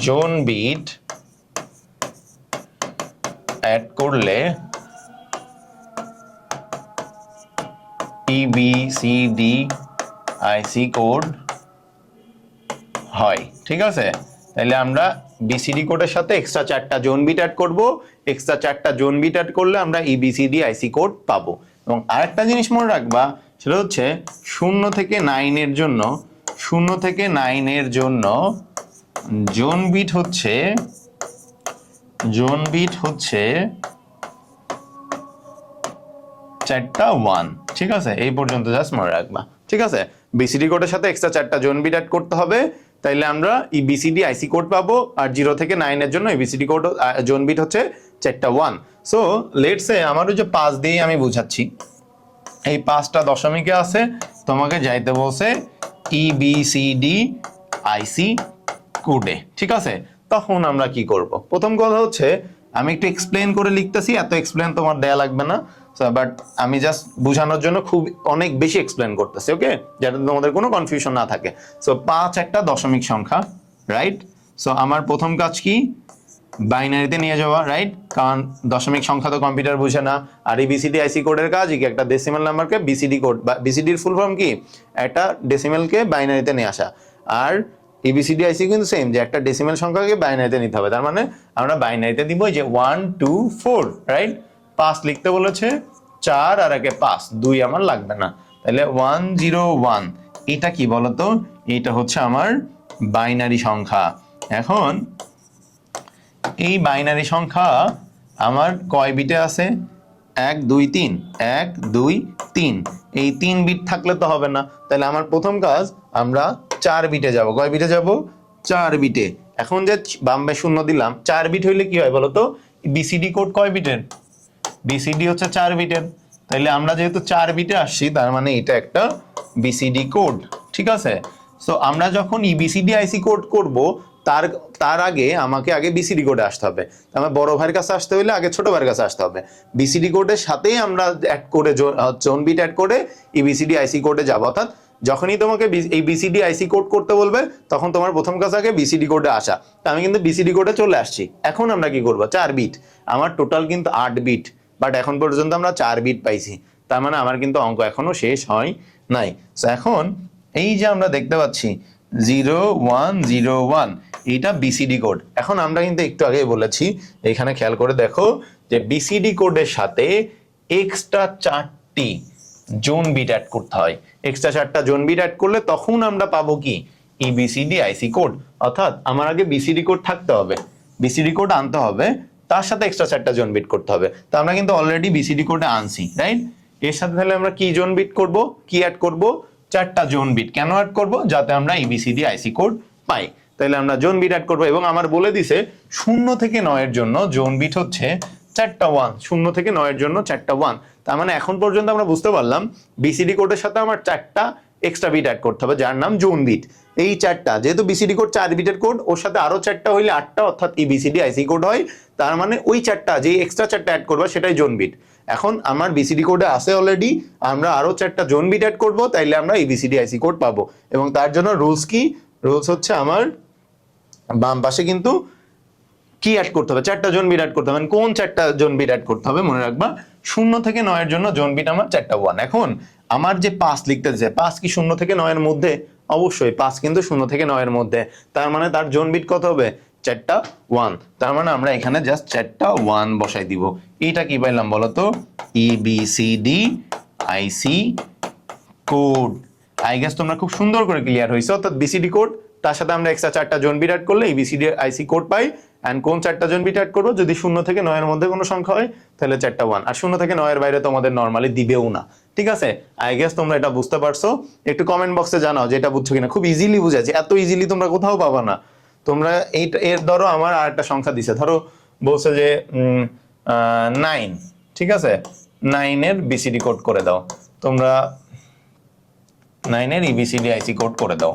জোন বিট অ্যাড করলে ইবিসিডি আইসি কোড হয়, ঠিক আছে? তাহলে আমরা বিসিডি কোডের সাথে এক্সট্রা 4টা জোন বিট অ্যাড করব। এক্সট্রা 4টা জোন বিট অ্যাড করলে আমরা ইবিসিডি আইসি কোড পাবো। এবং আরেকটা জিনিস মনে রাখবা, সেটা হচ্ছে 0 থেকে 9 এর জন্য জোন বিট হচ্ছে 4টা 1, ঠিক আছে? এই পর্যন্ত জাস্ট মনে রাখবা, ঠিক আছে? বিসিডি কোডের সাথে এক্সট্রা 4টা জোন বিট অ্যাড করতে হবে, তাইলে আমরা ইবিসিডি আইসি কোড পাবো। আর 0 থেকে 9 এর জন্য ইবিসিডি কোড জোন বিট হচ্ছে 4টা 1। সো লেটস সে আমার ওই যে 5 দিয়ে আমি বুঝাচ্ছি, এই 5টা দশমিকে আছে, তোমাকে যাইতে বলছে ইবিসিডি আইসি কোডে, ঠিক আছে? তখন আমরা কি করব? প্রথম কথা হচ্ছে আমি একটু এক্সপ্লেন করে লিখতেছি, এত এক্সপ্লেন তোমার দেয়া লাগবে না, বাট আমি জাস্ট বোঝানোর জন্য খুব অনেক বেশি এক্সপ্লেন করতেছি, ওকে? যাতে তোমাদের কোনো কনফিউশন না থাকে। সো 5 একটা দশমিক সংখ্যা, রাইট? সো আমার প্রথম কাজ কি, বাইনারিতে নিয়ে যাওয়া, রাইট? কারণ দশমিক সংখ্যা তো কম্পিউটার বুঝে না। আর ইবিসিডি আইসি কোডের কাজ কি, একটা ডেসিমেল নাম্বারকে বিসিডি কোড বা বিসিডির ফুল ফর্ম কি, একটা ডেসিমেলকে বাইনারিতে নিয়ে আসা। আর ইবিসিডি আইসি কিন্তু সেম, যে একটা ডেসিমেল সংখ্যাকে বাইনারিতে নিতে হবে। তার মানে আমরা বাইনারিতে দিব যে 1 2 4, রাইট? 5 লিখতে বলেছে, 4 আর আগে 5, 2 আমার লাগবে না। তাহলে 101, এটা কি বলতো? এটা হচ্ছে আমার বাইনারি সংখ্যা। এখন এই বাইনারি সংখ্যা আমার কয় বিটে আছে? 1 2 3, 1 2 3। এই 3 বিট থাকলে তো হবে না, তাহলে আমার প্রথম কাজ, আমরা 4 বিটে যাব। কয় বিটে যাব? 4 বিটে। এখন যে বামে 0 দিলাম, 4 বিট হইলে কি হয় বলতো? বিসিডি কোড কয় বিটের? বিসিডি হচ্ছে 4 বিটের। তাহলে আমরা যেহেতু 4 বিটে আসছি, তার মানে এটা একটা বিসিডি কোড, ঠিক আছে? সো আমরা যখন ইবিসিডি আইসি কোড করব, তার আগে আমাকে আগে বিসিডি কোডে আসতে হবে। আমার বড় ভাইয়ের কাছে আসতে হলে আগে ছোট ভাইয়ের কাছে আসতে হবে। বিসিডি কোডের সাথেই আমরা অ্যাড করে জোন বিট অ্যাড করে ইবিসিডি আইসি কোডে যাব। অর্থাৎ যখনই তোমাকে এই বিসিডি আইসি কোড করতে বলবে, তখন তোমার প্রথম কাজ আগে বিসিডি কোডে আসা। তো আমি কিন্তু বিসিডি কোডে চলে আসছি। এখন আমরা কি করব? 4 বিট। আমার টোটাল কিন্তু 8 বিট, বাট এখন পর্যন্ত আমরা 4 বিট পাইছি। তার মানে আমার কিন্তু অঙ্ক এখনো শেষ হয় নাই। সো এখন এই যে আমরা দেখতে পাচ্ছি 0101, এটা বিসিডি কোড। এখন আমরা কিন্তু একটু আগে বলেছি, এখানে খেয়াল করে দেখো যে বিসিডি কোডের সাথে এক্সট্রা 4টি জোন বিট অ্যাড করতে হয়। এক্সট্রা 4টা জোন বিট অ্যাড করলে তখন আমরা পাবো কি, ইবিসিডি আইসি কোড। অর্থাৎ আমার আগে বিসিডি কোড থাকতে হবে, বিসিডি কোড আনতে হবে, তার সাথে এক্সট্রা 4টা জোন বিট করতে হবে। তো আমরা কিন্তু অলরেডি বিসিডি কোডে আনছি, রাইট? এর সাথে তাহলে আমরা কি জোন বিট করব, কি অ্যাড করব? 4টা জোন বিট। কেন অ্যাড করব? যাতে আমরা ইবিসিডি আইসি কোড পাই। তাহলে আমরা জোন বিট অ্যাড করব। এবং আমার বলে দিছে 0 থেকে 9 এর জন্য জোন বিট হচ্ছে 4টা 1। 0 থেকে 9 এর জন্য 4টা 1। তার মানে এখন পর্যন্ত আমরা বুঝতে পারলাম বিসিডি কোডের সাথে আমার 4টা এক্সট্রা বিট অ্যাড করতে হবে, যার নাম জোন বিট। এই 4টা, যেহেতু বিসিডি কোড 4 বিটের কোড, ওর সাথে আরো 4টা হইলে 8টা, অর্থাৎ ইবিসিডি আইসি কোড হয়। তার মানে ওই 4টা, যে এক্সট্রা 4টা অ্যাড করবে, সেটাই জোন বিট। এখন আমার বিসিডি কোডে আছে অলরেডি, আমরা আরো 4টা জোন বিট অ্যাড করবো, তাইলে আমরা ইবিসিডি আইসি কোড পাবো। এবং তার জন্য রুলস কি? রুলস হচ্ছে আমার বাম পাশে কিন্তু কি অ্যাড করতে হবে, 4টা জোন বিট অ্যাড করতে হবে। কোন 4টা জোন বিট অ্যাড করতে হবে মনে রাখবা, 0 থেকে 9 এর জন্য জোন বিট আমার 4টা 1। এখন আমার যে 5 লিখতে দিয়েছে, 5 কি 0 থেকে 9 এর মধ্যে? অবশ্যই 5 কিন্তু 0 থেকে 9 এর মধ্যে, তার মানে তার জোন বিট কত হবে? 4টা 1। তার মানে আমরা এখানে জাস্ট 4টা 1 বসাই দিব। এটা কি পাইলাম বলো তো? EBCD IC code. I guess তোমরা খুব সুন্দর করে ক্লিয়ার হয়েছে। অর্থাৎ বিসিডি কোড, তার সাথে আমরা এক্সট্রা 4টা জোন বিট অ্যাড করলে EBCD IC কোড পাই। এন্ড কোন 4টা জোন বিট অ্যাড করবো? যদি 0 থেকে 9 এর মধ্যে কোনো সংখ্যা হয় তাহলে 4টা 1, আর 0 থেকে 9 এর বাইরে তোমাদের নরমালি দিবেও না। ঠিক আছে, আই গেস তোমরা এটা বুঝতে পারছো। একটু কমেন্ট বক্সে জানাও যে এটা বুঝছো কিনা। খুব ইজিলি বুঝাচ্ছি, এত ইজিলি তোমরা কোথাও পাবা না। তোমরা এর ধরো আমার আর একটা সংখ্যা দিছে, ধরো বলছে যে 9, ঠিক আছে, 9 এর বিসিডি কোড করে দাও। তোমরা 9 এর EBCD IC কোড করে দাও।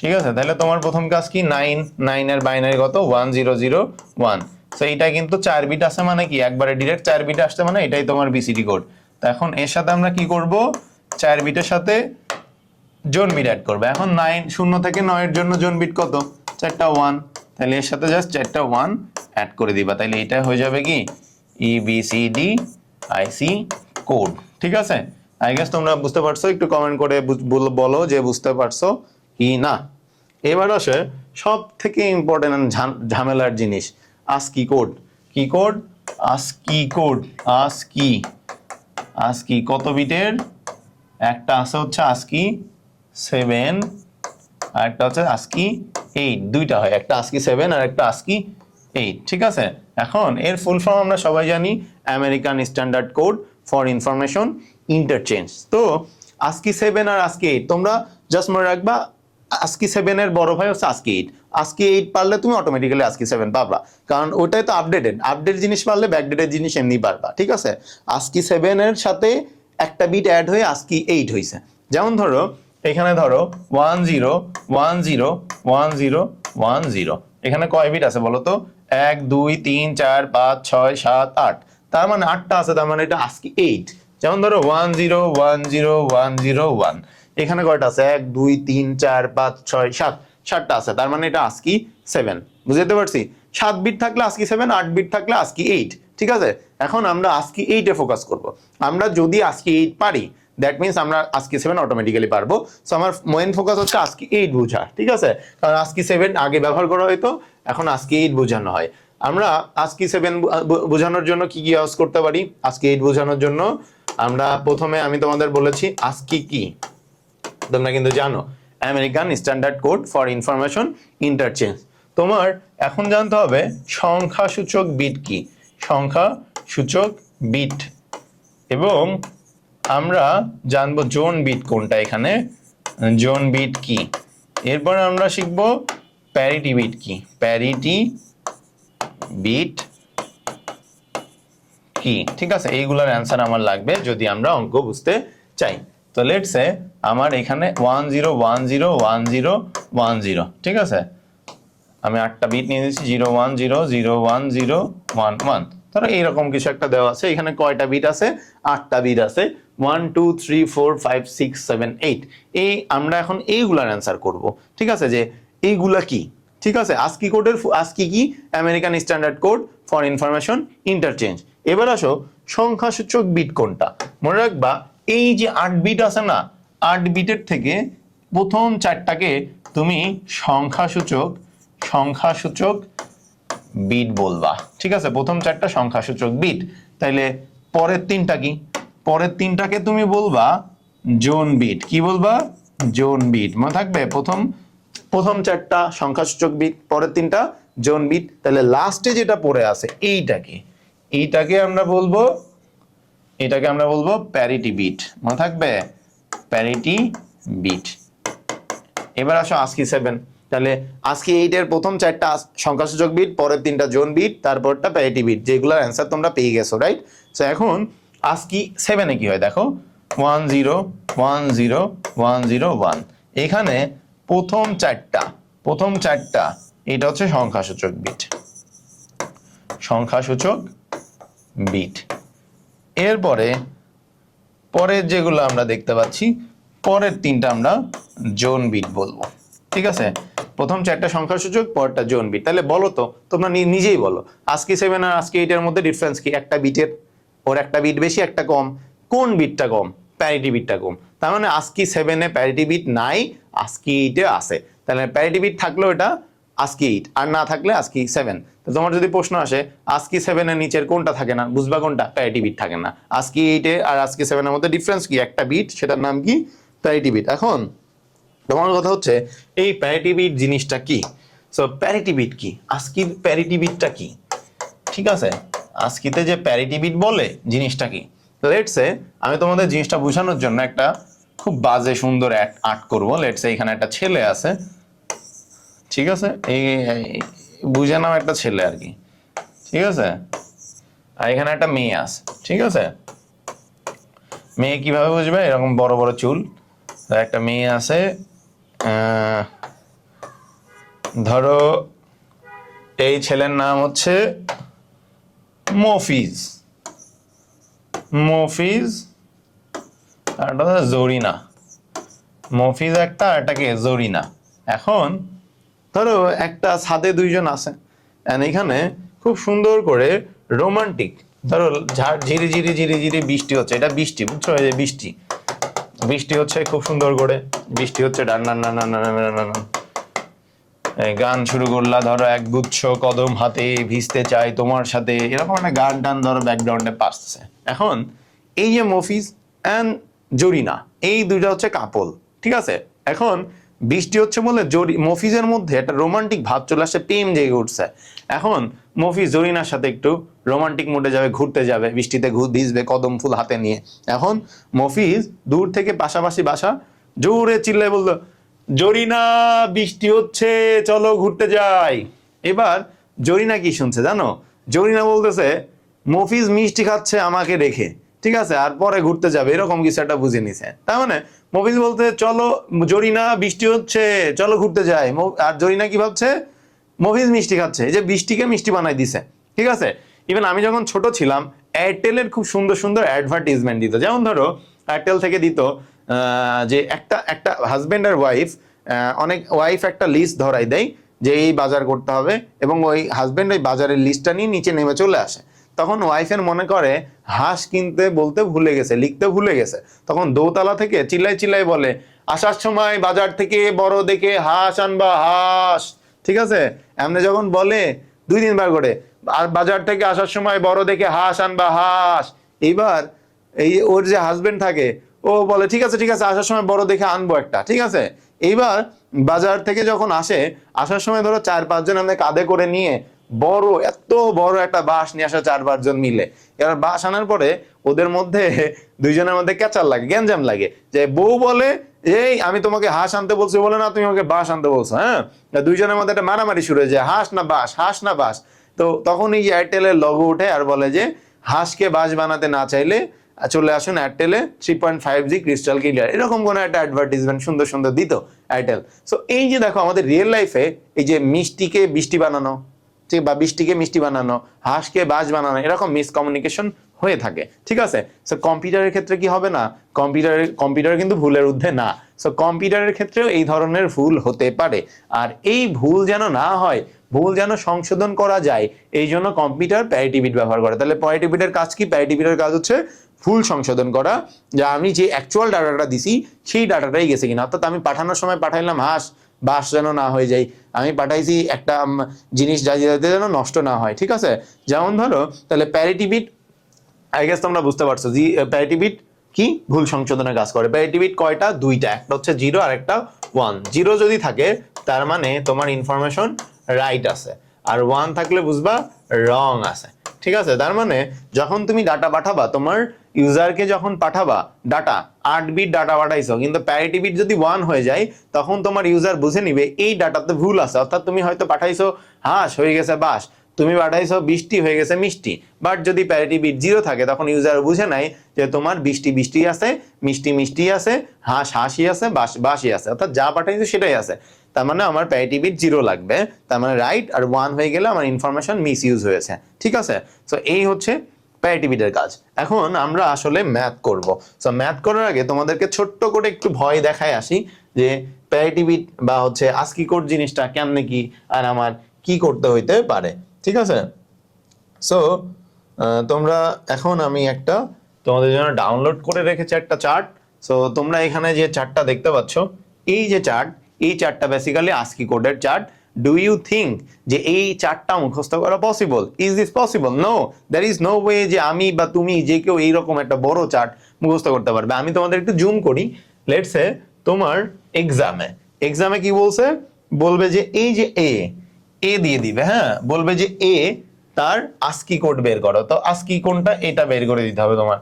ঠিক আছে, তাহলে তোমার প্রথম কাজ কি? 9 এর বাইনারি কত? 1001। সো এটা কিন্তু 4 বিট আছে, মানে কি একবারে ডাইরেক্ট 4 বিট আসছে, মানে এটাই তোমার বিসিডি কোড। তো এখন এর সাথে আমরা কি করব? 4 বিটের সাথে জোন বিট অ্যাড করব। এখন 0 থেকে 9 এর জন্য জোন বিট কত? 4টা 1। তাহলে এর সাথে জাস্ট 4টা 1 অ্যাড করে দিবা। তাহলে এটা হয়ে যাবে কি? EBCD IC code. ঠিক আছে, আই গেস তোমরা বুঝতে পারছো। একটু কমেন্ট করে বলো যে বুঝতে পারছো কি না। এবার আসে সব থেকে ইম্পর্টেন্ট ঝামেলার জিনিস, ASCII কোড। কি কোড? ASCII code. ASCII কত বিটের? একটা আছে হচ্ছে ASCII 7 আর একটা হচ্ছে ASCII 8। দুইটা হয়, একটা ASCII 7 আর একটা ASCII 8। ঠিক আছে, এখন এর ফুল ফর্ম আমরা সবাই জানি, American standard code for information interchange. তো ASCII 7 আর ASCII 8 তোমরা জাস্ট মনে রাখবা, ASCII 7 এর বড় ভাই হচ্ছে ASCII 8। ASCII 8 পারলে তুমি অটোমেটিক্যালি ASCII 7 পাবা, কারণ ওটাই তো আপডেট জিনিস পারলে ব্যাকডেটেড জিনিস এমনি পারবা। ঠিক আছে, ASCII 7 এর সাথে একটা বিট অ্যাড হয়ে ASCII 8 হয়েছে। যেমন ধরো এখানে ধরো 10101010। এখানে কয় বিট আছে বলো তো? 1 2 3 4 5 6 7 8। তার মানে 8টা আছে, তার মানে এটা ASCII 8। যেমন ধরো 10101001। এখানে কয়টা আছে? 1 2 3 4 5 6 7, 7টা আছে, তার মানে এটা ASCII 7। বুঝতে পারছি? 7 বিট থাকলে ASCII 7, 8 বিট থাকলে ASCII 8। ঠিক আছে, এখন আমরা ASCII 8 এ ফোকাস করব। আমরা যদি ASCII 8 পারি, দ্যাট মিন্স আমরা ASCII 7 অটোমেটিক্যালি পারবো। সো আমার মেইন ফোকাস হচ্ছে ASCII 8 বোঝা। ঠিক আছে, কারণ ASCII 7 আগে ব্যবহার করা হয়তো, এখন ASCII 8 বোঝানো হয়। আমরা ASCII 7 বোঝানোর জন্য কি কি ইউজ করতে পারি? ASCII 8 বোঝানোর জন্য আমরা প্রথমে আমি তোমাদের বলেছি ASCII কি, তোমরা কিন্তু জানো, American standard code for information interchange. তোমার এখন জানতে হবে সংখ্যাসূচক বিট কি, সংখ্যাসূচক বিট, এবং আমরা জানবো জোন বিট কোনটা, এখানে জোন বিট কি। এরপর আমরা শিখবো প্যারিটি বিট কি, প্যারিটি বিট কি। ঠিক আছে, এইগুলোর অ্যান্সার আমার লাগবে যদি আমরা অঙ্ক বুঝতে চাই। তো লেটস সে আমার এখানে 10101010। ঠিক আছে, আমি 8টা বিট নিয়ে নিয়েছি, 01001011। ধরো এইরকম কিছু একটা দেওয়া আছে। এখানে কয়টা বিট আছে? 8টা বিট আছে, 1 2 3 4 5 6 7 8। এই আমরা এখন এইগুলার অ্যান্সার করব। ঠিক আছে, যে এইগুলা কি। ঠিক আছে, ASCII কোডের ASCII কি? American standard code for information interchange. এবার আসো সংখ্যাসূচক বিট কোনটা। মনে রাখবা এই যে 8 বিট আছে না, 8 বিটের থেকে প্রথম 4টাকে তুমি সংখ্যাসূচক বিট বলবা। ঠিক আছে, প্রথম 4টা সংখ্যাসূচক বিট। তাইলে পরের 3টা কি? পরের 3টাকে তুমি বলবা জোন বিট। কি বলবা? Zone bit. মনে থাকবে, প্রথম 4টা সংখ্যাসূচক বিট, পরের 3টা জোন বিট। তাহলে লাস্টে যেটা পড়ে আছে এইটাকে আমরা বলবো প্যারিটি বিট। মনে থাকবে, প্যারিটি বিট। এবার আসো ASCII 7। তাহলে ASCII 8 এর প্রথম 4টা সংখ্যাসূচক বিট, পরের 3টা জোন বিট, তারপরটা প্যারিটি বিট, যেগুলোর অ্যান্সার তোমরা পেয়ে গেছো, রাইট? সো এখন ASCII 7 এ কি হয় দেখো, 10101001। এখানে প্রথম 4টা এটা হচ্ছে সংখ্যাসূচক বিট। এরপরে পরের যেগুলো আমরা দেখতে পাচ্ছি, পরের 3টা আমরা জোন বিট বলবো। ঠিক আছে, প্রথম 4টা সংখ্যাসূচক, পরেরটা জোন বিট। তাহলে বলো তো, তোমরা নিজেই বলো, ASCII 7 আর ASCII 8 এর মধ্যে ডিফারেন্স কি? একটা বিটের, ওর একটা বিট বেশি একটা কম। কোন বিটটা কম? প্যারিটি বিটটা কম। তার মানে ASCII 7 এ প্যারিটি বিট নাই, ASCII 8 এ আছে। তাহলে প্যারিটি বিট থাকলেও এটা ASCII 8, আর না থাকলে ASCII 7। তো তোমার যদি প্রশ্ন আসে ASCII 7 এর নিচের কোনটা থাকে না, বুঝবা কোনটা? প্যারিটি বিট থাকে না। ASCII 8 এ আর ASCII 7 এর মধ্যে ডিফারেন্স কি? একটা বিট, সেটার নাম কি? Parity bit. এখন তোমার কথা হচ্ছে এই প্যারিটি বিট জিনিসটা কি? সো প্যারিটি বিট কি? ASCII প্যারিটি বিটটা কি? ঠিক আছে, ASCII-তে যে প্যারিটি বিট বলে জিনিসটা কি? লেটস সে আমি তোমাদের জিনিসটা বোঝানোর জন্য একটা খুব বাজে সুন্দর আর্ট করব। লেটস সে এখানে একটা ছেলে আছে, ঠিক আছে, এই বুঝে নাও একটা ছেলে আর কি, ঠিক আছে, আর এখানে একটা মেয়ে আছে, ঠিক আছে। মেয়ে কিভাবে বুঝবে? এরকম বড় বড় চুল, একটা মেয়ে আছে, ধরো এই ছেলের নাম হচ্ছে মফিজ, মফিজ আর জরিনা। মফিজ একটা, আর এটাকে জরিনা। এখন ধরো একটা ছাদে দুইজন আছে, এখানে খুব সুন্দর করে রোমান্টিক, ধরো ঝিরি ঝিরি ঝিরি ঝিরি বৃষ্টি হচ্ছে, এটা বৃষ্টি, বুঝছো? এই যে বৃষ্টি, বৃষ্টি হচ্ছে খুব সুন্দর করে, বৃষ্টি হচ্ছে, ডান ডান ডান ডান ডান ডান, গান শুরু করলা, ধরো এক গুচ্ছ কদম হাতে ভিজতে চাই তোমার সাথে, এরকম একটা গান টান ধরো ব্যাকগ্রাউন্ডে পাচ্ছে। এখন এই যে মফিজ অ্যান্ড জরিনা, এই দুইটা হচ্ছে কাপল, ঠিক আছে। এখন বৃষ্টি হচ্ছে বলে মফিজের মধ্যে একটা রোমান্টিক ভাব চলে আসছে, প্রেম জেগে উঠছে। এখন মফিজ জরিনার সাথে একটু রোমান্টিক মোডে যাবে, ঘুরতে যাবে, বৃষ্টিতে ভিজবে কদম ফুল হাতে নিয়ে। এখন মফিজ দূর থেকে পাশাপাশি বাসা জোরে চিল্লায় বললো, জরিনা বৃষ্টি হচ্ছে, চলো ঘুরতে যাই। এবার জরিনা কি শুনছে জানো? জরিনা বলতেছে মফিজ মিষ্টি খাচ্ছে আমাকে রেখে, ঠিক আছে, আর পরে ঘুরতে যাবে, এরকম কিছু একটা বুঝে নিছে। তার মানে মফিজ বলতে চলো জরিনা বৃষ্টি হচ্ছে, চলো ঘুরতে যাই, আর জরিনা কি ভাবছে? মফিজ মিষ্টি খাচ্ছে, এই যে বৃষ্টিকে মিষ্টি বানাই দিছে, ঠিক আছে। ইভেন আমি যখন ছোট ছিলাম, এয়ারটেলের খুব সুন্দর সুন্দর অ্যাডভার্টিজমেন্ট দিত। যেমন ধরো এয়ারটেল থেকে দিত যে একটা একটা হাজবেন্ড আর ওয়াইফ, অনেক ওয়াইফ একটা লিস্ট ধরাই দেয় যে এই বাজার করতে হবে, এবং ওই হাজবেন্ড ওই বাজারের লিস্টটা নিয়ে নিচে নেমে চলে আসে। তখন ওয়াইফের মনে করে হাঁস কিনতে বলতে ভুলে গেছে, লিখতে ভুলে গেছে, তখন দোতলা থেকে চিল্লাই চিল্লাই বলে, আসার সময় বাজার থেকে বড় দেখে হাঁস আনবা, হাঁস, ঠিক আছে। এমনি যখন বলে 2-3 বার করে, আর বাজার থেকে আসার সময় বড় দেখে হাঁস আনবা, হাঁস। এইবার এই ওর যে হাজবেন্ড থাকে, ও বলে ঠিক আছে ঠিক আছে, আসার সময় বড় দেখে আনবো একটা, ঠিক আছে। এইবার বাজার থেকে যখন আসার সময় ধরো 4-5 জন আমরা কাঁধে করে নিয়ে বড়, এত বড় একটা বাঁশ নিয়ে আসা 4-5 জন মিলে। এবার বাঁশ আনার পরে ওদের মধ্যে দুইজনের মধ্যে ক্যাচাল লাগে, গ্যাঞ্জাম লাগে, যে বউ বলে এই আমি তোমাকে হাঁস আনতে বলছি বলে না, তুমি আমাকে বাঁশ আনতে বলছো, হ্যাঁ। দুইজনের মধ্যে একটা মারামারি শুরু হয়ে যায়, হাঁস না বাঁশ, হাঁস না বাঁশ। তো তখন এই এয়ারটেলের লগো উঠে আর বলে যে হাঁসকে বাঁশ বানাতে না চাইলে চলে আসুন এয়ারটেলে 3.5G ক্রিস্টাল ক্লিয়ার, এরকম কোনো একটা অ্যাডভার্টিজমেন্ট সুন্দর সুন্দর দিত এয়ারটেল। সো এই যে দেখো আমাদের রিয়েল লাইফে এই যে মিষ্টিকে বৃষ্টি বানানো, ঠিক, বা বৃষ্টিকে মিষ্টি বানানো, হাঁসকে বাঁশ বানানো, এরকম মিসকমিউনিকেশন হয়ে থাকে, ঠিক আছে। সো কম্পিউটারের ক্ষেত্রে কি হবে না? কম্পিউটার কিন্তু ভুলের ঊর্ধ্বে না। সো কম্পিউটারের ক্ষেত্রেও এই ধরনের ভুল হতে পারে, আর এই ভুল যেন না হয়, ভুল যেন সংশোধন করা যায়, এই জন্য কম্পিউটার প্যারিটি বিট ব্যবহার করে। তাহলে প্যারিটি বিটের কাজ কি? প্যারিটি বিটের কাজ হচ্ছে ভুল সংশোধন করা, যা আমি যে অ্যাকচুয়াল ডাটাটা দিছি সেই ডাটাটাই গেছে কিনা। অর্থাৎ আমি পাঠানোর সময় পাঠাইলাম হাঁস, বাস যেন না হয়ে যায়, আমি পাঠাইছি একটা জিনিস যাতে যেন নষ্ট না হয়, ঠিক আছে। যেমন ধরো তাহলে প্যারিটি বিট, আই গেস তোমরা বুঝতে পারছো যে প্যারিটি বিট কি ভুল সংশোধনের কাজ করে। প্যারিটি বিট কয়টা? 2টা, একটা হচ্ছে 0 আর একটা 1। 0 যদি থাকে তার মানে তোমার ইনফরমেশন রাইট আছে, আর 1 থাকলে বুঝবা রং আছে, ঠিক আছে। তার মানে যখন তুমি ডাটা পাঠাবা, তোমার ইউজারকে যখন পাঠাবা ডাটা, 8 বিট ডাটা পাঠাইছো, কিন্তু প্যারিটি বিট যদি 1 হয়ে যায়, তখন তোমার ইউজার বুঝে নিবে এই ডাটাতে ভুল আছে। অর্থাৎ তুমি হয়তো পাঠাইছো হাঁস, হয়ে গেছে বাস, তুমি পাঠাইছো বৃষ্টি, হয়ে গেছে মিষ্টি। বাট যদি প্যারিটি বিট 0 থাকে, তখন ইউজার বুঝে নাই যে তোমার বৃষ্টি বৃষ্টি আছে, মিষ্টি মিষ্টি আছে, হাঁস হাঁসি আছে, বাস বাসি আছে, অর্থাৎ যা পাঠাইছো সেটাই আছে। তার মানে আমার প্যারিটি বিট 0 লাগবে, তার মানে রাইট, আর 1 হয়ে গেলে আমার ইনফরমেশন মিস ইউজ হয়েছে, ঠিক আছে। সো এই হচ্ছে প্যারিটি বিটের কাজ। এখন আমরা আসলে ম্যাথ করব। সো ম্যাথ করার আগে তোমাদেরকে ছোট্ট করে একটু ভয় দেখায় আসি যে প্যারিটি বিট বা হচ্ছে আস্কি কোড জিনিসটা কেমনে কি আর আমার কি করতে হইতে পারে, ঠিক আছে। সো তোমরা এখন আমি একটা তোমাদের জন্য ডাউনলোড করে রেখেছি একটা চার্ট। সো তোমরা এখানে যে চার্টটা দেখতে পাচ্ছ, এই যে চার্ট, এই চার্টটা বেসিক্যালি আস্কি কোডের চার্ট। ডু ইউ থিঙ্ক যে এই চার্টটা মুখস্থ করা possible? Is this possible? No, there is no way যে আমি বা তুমি যে কেউ এইরকম একটা বড় চার্ট মুখস্থ করতে পারবে। আমি তোমাদের একটু জুম করি। লেটস সে তোমার এক্সামে কি বলছে, বলবে যে এই যে এ দিয়ে দিবে, হ্যাঁ, বলবে যে এ তার আস্কি কোড বের করো। তো আস্কি কোনটা, এটা বের করে দিতে হবে তোমার।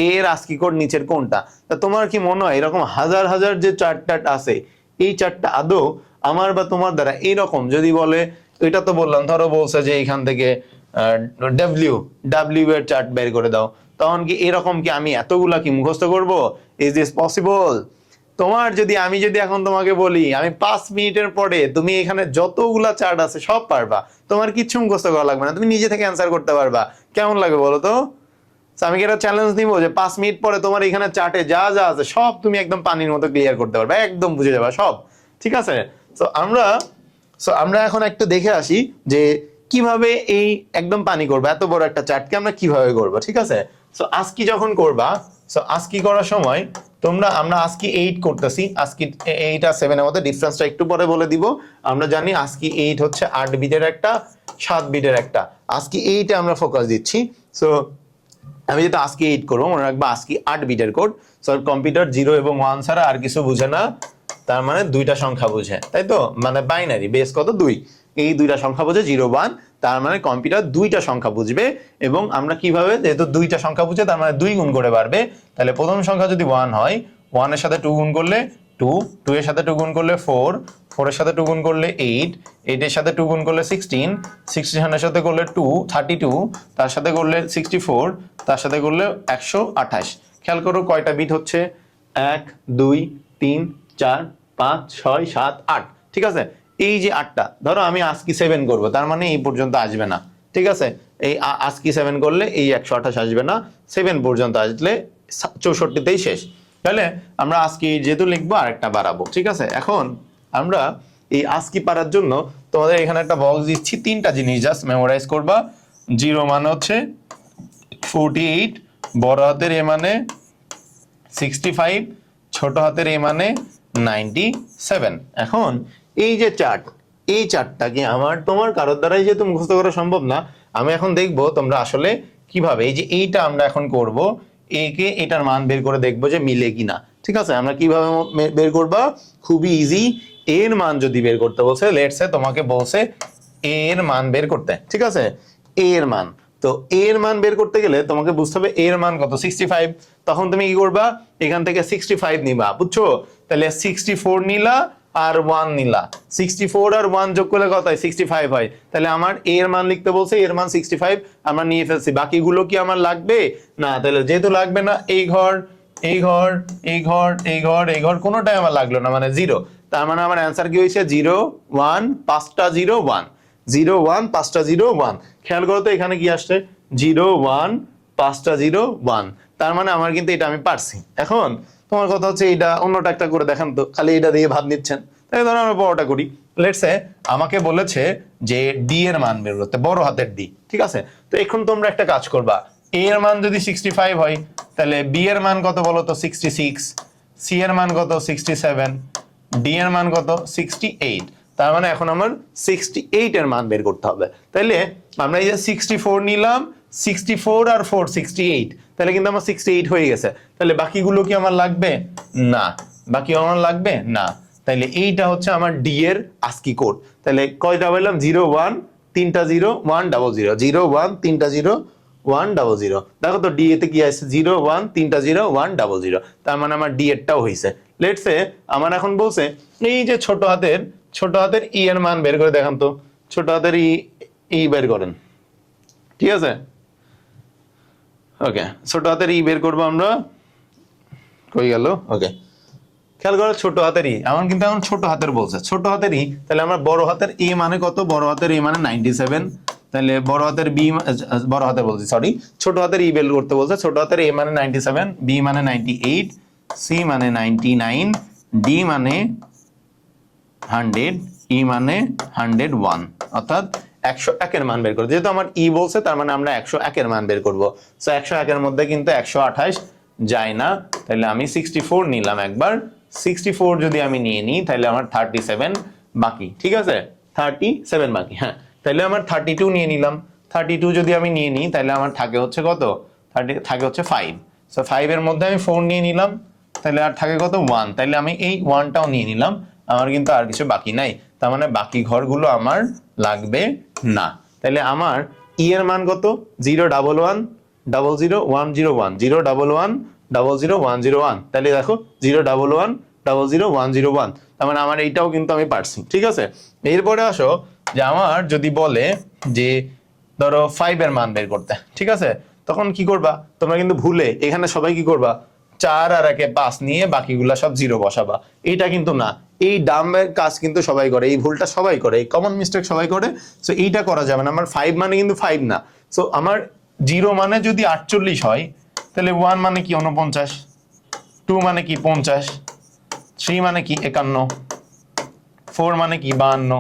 এর আস্কি কোড নিচের কোনটা? তা তোমার কি মনে হয় এরকম হাজার হাজার যে চার্ট আছে, এই চার্টটা আদৌ আমার বা তোমার দ্বারা এইরকম যদি বলে, এটা তো বললাম, ধরো বলছে যে এখান থেকে ডাব্লিউ এর চার্ট বের করে দাও, তখন কি এরকম কি আমি এতগুলা কি মুখস্থ করব? Is this possible? তোমার যদি আমি যদি এখন তোমাকে বলি আমি 5 মিনিটের পরে তুমি এখানে যতগুলা চার্ট আছে সব পারবা, তোমার কিচ্ছু মুখস্থ করা লাগবে না, তুমি নিজে থেকে অ্যান্সার করতে পারবা। কেমন লাগে বলো তো? আমি কি একটা চ্যালেঞ্জ দিব যে 5 মিনিট পরে তোমার এখানে চার্টে যা যা আছে সব তুমি একদম পানির মতো ক্লিয়ার করতে পারবে, একদম বুঝে যাবে সব, ঠিক আছে। সো আমরা এখন একটু দেখে আসি যে কিভাবে এই একদম পানি করবো, এত বড় একটা চার্টকে আমরা কিভাবে করবো, ঠিক আছে। সো আজকি যখন করবা, সো আজকি করার সময় আমরা আজকি 8 করতেছি, আজকি 8 আর 7 এর মধ্যে ডিফারেন্সটা একটু পরে বলে দিব। আমরা জানি আজকি 8 হচ্ছে 8 বিটের একটা, 7 বিটের একটা। আজকি 8 এ আমরা ফোকাস দিচ্ছি। সো আমি যেটা আজকে 8 করবো, মনে রাখবা আজকে 8 বিটের কোড। সো কম্পিউটার 0 এবং 1 ছাড়া আর কিছু বুঝে না, তার মানে দুইটা সংখ্যা বুঝে, তাই তো? মানে বাইনারি, বেস কত 2, এই দুইটা সংখ্যা বুঝে 0 1, তার মানে কম্পিউটার দুইটা সংখ্যা বুঝবে। এবং আমরা কিভাবে, যেহেতু দুইটা সংখ্যা বুঝে তার মানে 2 গুণ করে পারবে। তাহলে প্রথম সংখ্যা যদি 1 হয়, 1 এর সাথে 2 গুণ করলে 2, 2 এর সাথে 2 গুণ করলে 4, 4 এর সাথে 2 গুণ করলে 8, 8 এর সাথে 2 গুণ করলে 16, 16 এর সাথে করলে 32, তার সাথে করলে 64, তার সাথে করলে 128। খেয়াল করো কয়টা বিট হচ্ছে, 1 2 3 4 5 6 7 8, ঠিক আছে। এই যে 8টা, ধরো আমি আজকি 7 করব, তার মানে এই পর্যন্ত আসবে না, ঠিক আছে। এই আজকি 7 করলে এই 128 আসবে না, 7 পর্যন্ত আসলে 64তেই শেষ। তাহলে আমরা আজকে যেহেতু লিখবো আর একটা বাড়াবো, ঠিক আছে। এখন আমরা এই আজকি পারার জন্য তোমাদের এখানে একটা বক্স দিচ্ছি, 3টা জিনিস জাস্ট মেমোরাইজ করবা। 0 মানে হচ্ছে 48, বড় হাতের এ মানে 65, ছোট হাতের এ মানে 97। এখন এই যে চার্ট, এই চার্টটাকে আমার তোমার কারোর দ্বারাই যেহেতু মুখস্থ করা সম্ভব না, আমি এখন দেখবো তোমরা আসলে কিভাবে, এই যে এইটা আমরা এখন করব, একে এটার মান বের করে দেখবো যে মিলে কিনা, ঠিক আছে। আমরা কিভাবে বের করবা, খুবই ইজি। এর মান যদি বের করতে বলছে, লেটস সে তোমাকে বলছে এর মান বের করতে, ঠিক আছে, এর মান। তো এর মান বের করতে গেলে তোমাকে বুঝতে হবে এর মান কত, 65। তখন তুমি কি করবা, এখান থেকে 65 নিবা, বুঝছো? তাহলে 64 নিলা আর 1 নিলা, 64 আর 1 যোগ করলে কত হয়, 65 হয়। তাহলে আমার এর মান লিখতে বলছে, এর মান 65, আমরা নিয়ে ফেলছি। বাকিগুলো কি আমার লাগবে না? তাহলে যেহেতু লাগবে না, এই ঘর এই ঘর এই ঘর এই ঘর এই ঘর কোনোটাই আমার লাগলো না, মানে 0। তার মানে আমার অ্যান্সার কি হয়েছে, 0 1 5টা 0 1, 0 1 5টা 0 1। খেয়াল করো তো এখানে কি আসছে, 0 1 5টা 0 1। তার মানে আমার কিন্তু এটা আমি পারছি। এখন তোমার কথা হচ্ছে এটা অন্যটা একটা করে দেখান তো, খালি এটা দিয়ে ভাব নিচ্ছেন। তাই ধরো আমরা বড়টা করি। লেটস সে আমাকে বলেছে যে ডি এর মান বের করতে, বড় হাতের ডি, ঠিক আছে। তো এখন তোমরা একটা কাজ করবা, এ এর মান যদি 65 হয়, তাহলে বি এর মান কত বলো তো, 66, সি এর মান কত 67, ডি এর মান কত 68। তার মানে এখন আমার 68 এর মান বের করতে হবে। তাইলে আমরা এই যে 64 নিলাম, 64 আর 4 68, তাহলে কিন্তু আমার 68 হয়ে গেছে। তাহলে বাকিগুলো কি আমার লাগবে না? বাকি আমার লাগবে না। তাইলে এইটা হচ্ছে আমার ডি এর আস্কি কোড। তাহলে কয়টা বললাম, 0 1 3টা 0 1 00, 0 1 3টা 0 1 00। দেখো তো ডি এতে কি আছে, 0 1 3টা 0 1 00। তার মানে আমার ডি এরটাও হয়েছে। লেটস সে আমার এখন বলছে এই যে ছোট হাতের ই এর মান বের করে দেখান তো, ছোট হাতের ই বের করেন, ঠিক আছে। ওকে, ছোট হাতের ই বের করবো আমরা, কই গেল? ওকে, খেয়াল করো ছোট হাতের ই, আমার কিন্তু এখন ছোট হাতের বলছে, ছোট হাতের ই। তাহলে আমরা বড় হাতের এ মানে কত, বড় হাতের এ মানে 97। তাহলে বড় হাতের বি, বড় হাতের বলছি সরি, ছোট হাতের ই বের করতে বলছে, ছোট হাতের এ মানে 97, বি মানে 98, সি মানে 99, ডি মানে 100, ই মানে 101, অর্থাৎ 101 এর মান বের করব। যেহেতু আমার ই বলছে তার মানে আমরা 101 এর মান বের করব। সো 101 এর মধ্যে কিন্তু 128 যায় না, তাহলে আমি 64 নিলাম একবার। 64 যদি আমি নিয়ে নিই তাহলে আমার 37 বাকি, ঠিক আছে, 37 বাকি। হ্যাঁ, তাহলে আমার 32 নিয়ে নিলাম। 32 যদি আমি নিয়ে নিই তাহলে আমার থাকে হচ্ছে কত, থাকে হচ্ছে 5। সো 5 এর মধ্যে আমি 4 নিয়ে নিলাম, তাহলে আর থাকে কত, 1। তাহলে আমি এই 1টাও নিয়ে নিলাম, আমার কিন্তু আর কিছু বাকি নাই, তার মানে বাকি ঘরগুলো আমার লাগবে না। তাহলে আমার ই এর মান কত, 011001001, 011001001। তাহলে দেখো 011001001, তার মানে আমার এইটাও কিন্তু আমি পারছি, ঠিক আছে। এরপরে আসো যে আমার যদি বলে যে ধরো 5 এর মান বের করতে, ঠিক আছে, তখন কি করবা তোমরা কিন্তু ভুলে এখানে সবাই কি করবা, 4 আর 1 5 নিয়ে বাকিগুলা সব 0 বসাবা। এটা কিন্তু না, এই ডাম্বের কাজ কিন্তু সবাই করে, এই ভুলটা সবাই করে, এই কমন মিস্টেক সবাই করে। সো এইটা করা যাবে না। আমার 5 মানে কিন্তু 5 না। সো আমার 0 মানে যদি 48 হয়, তাহলে 1 মানে কি 49, 2 মানে কি 50, 3 মানে কি 51, 4 মানে কি 52,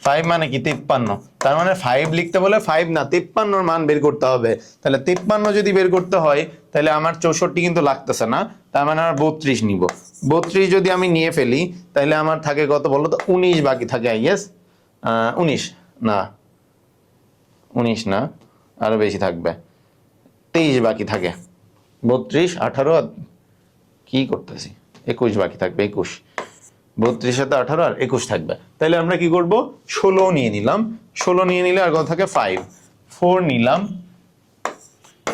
5 মানে কি 53। তার মানে 5 লিখতে বলে 5 না 53 এর মান বের করতে হবে। তাহলে 53 যদি বের করতে হয় তাহলে আমার 64 কিন্তু লাগতেছে না, তার মানে আমার 32 নিব। 32 যদি আমি নিয়ে ফেলি তাহলে আমার থাকে কত বলো তো, 19 বাকি থাকে। আই গেস 19 না, 19 না, আরো বেশি থাকবে, 23 বাকি থাকে। 32 18 কি করতেছি, 21 বাকি থাকবে, 21। 32 সাথে 18 আর 21 থাকবে। তাহলে আমরা কি করব, 16 নিয়ে নিলাম। 16 নিয়ে নিলে আর কত থাকে, 5। 4 নিলাম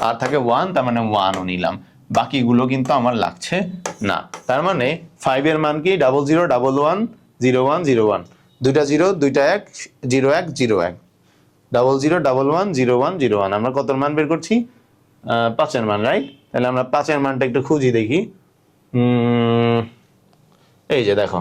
আর থাকে 1, তার মানে 1ও নিলাম। বাকিগুলো কিন্তু আমার লাগছে না। তার মানে 5 এর মান কি, 00110101, দুইটা 0 দুইটা 1, 01 01, 00110101। আমরা কত মান বের করছি, 5 এর মান, রাইট। তাহলে আমরা 5 এর মানটা একটু খুঁজি দেখি। এই যে দেখো,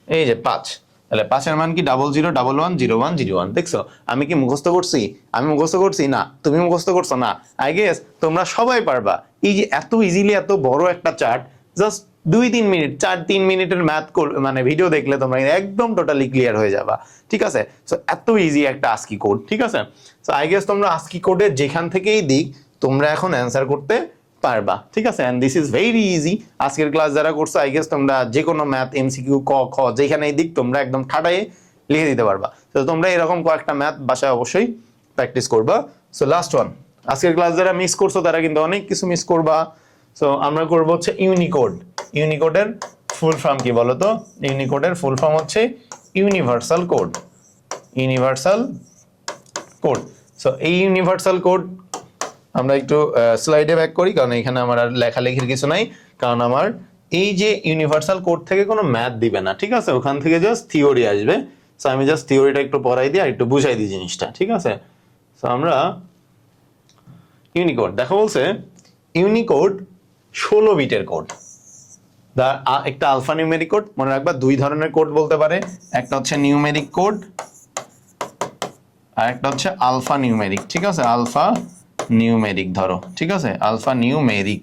এই যে 5, তাহলে 5 এর মান কি, 00110101। দেখছো আমি কি মুখস্থ করছি, আমি মুখস্থ করছি না, তুমি মুখস্থ করছো না। আই গেস তোমরা সবাই পারবা। এই যে এত ইজিলি এত বড় একটা চার্ট, জাস্ট 2-3 মিনিট, 4-3 মিনিটের ম্যাথ মানে ভিডিও দেখলে তোমরা একদম টোটালি ক্লিয়ার হয়ে যাবা, ঠিক আছে। সো এত ইজি একটা আস্কি কোড, ঠিক আছে। সো আই গেস তোমরা আস্কি কোডের যেখান থেকেই দিক তোমরা এখন অ্যান্সার করতে পারবা, ঠিক আছে। And this is very easy. আজকের ক্লাস যারা করছো আই গেস তোমরা যে কোনো ম্যাথ, এমসিকিউ, ক খ যেখানেই দিক তোমরা একদম ঠাটায়ে লিখে দিতে পারবা। তো তোমরা এরকম কয়েকটা ম্যাথ বাসায় অবশ্যই প্র্যাকটিস করবা। সো লাস্ট ওয়ান, আজকের ক্লাস যারা মিস করছো তারা কিন্তু অনেক কিছু মিস করবা। সো আমরা করবো হচ্ছে ইউনিকোড। ইউনিকোডের ফুল ফর্ম কি বলো তো, ইউনিকোডের ফুল ফর্ম হচ্ছে universal code. Universal code. So এই ইউনিভার্সাল কোড আমরা একটু স্লাইডে ব্যাক করি, কারণ এখানে আমার আর লেখালেখির কিছু নাই। কারণ আমার এই যে ইউনিভার্সাল কোড থেকে কোনো ম্যাথ দিবে না, ঠিক আছে, ওখান থেকে জাস্ট থিওরি আসবে। সো আমি জাস্ট থিওরিটা একটু পড়াই দিই আর একটু বুঝাই দিই জিনিসটা, ঠিক আছে। সো আমরা ইউনিকোড দেখো, বলছে ইউনিকোড 16 বিটের কোড। একটা আলফা নিউমেরিক কোড, মনে রাখবা 2 ধরনের কোড বলতে পারে, একটা হচ্ছে নিউমেরিক কোড আর একটা হচ্ছে আলফা নিউমেরিক, ঠিক আছে। আলফা নিউমেরিক ধরো, ঠিক আছে, আলফা নিউমেরিক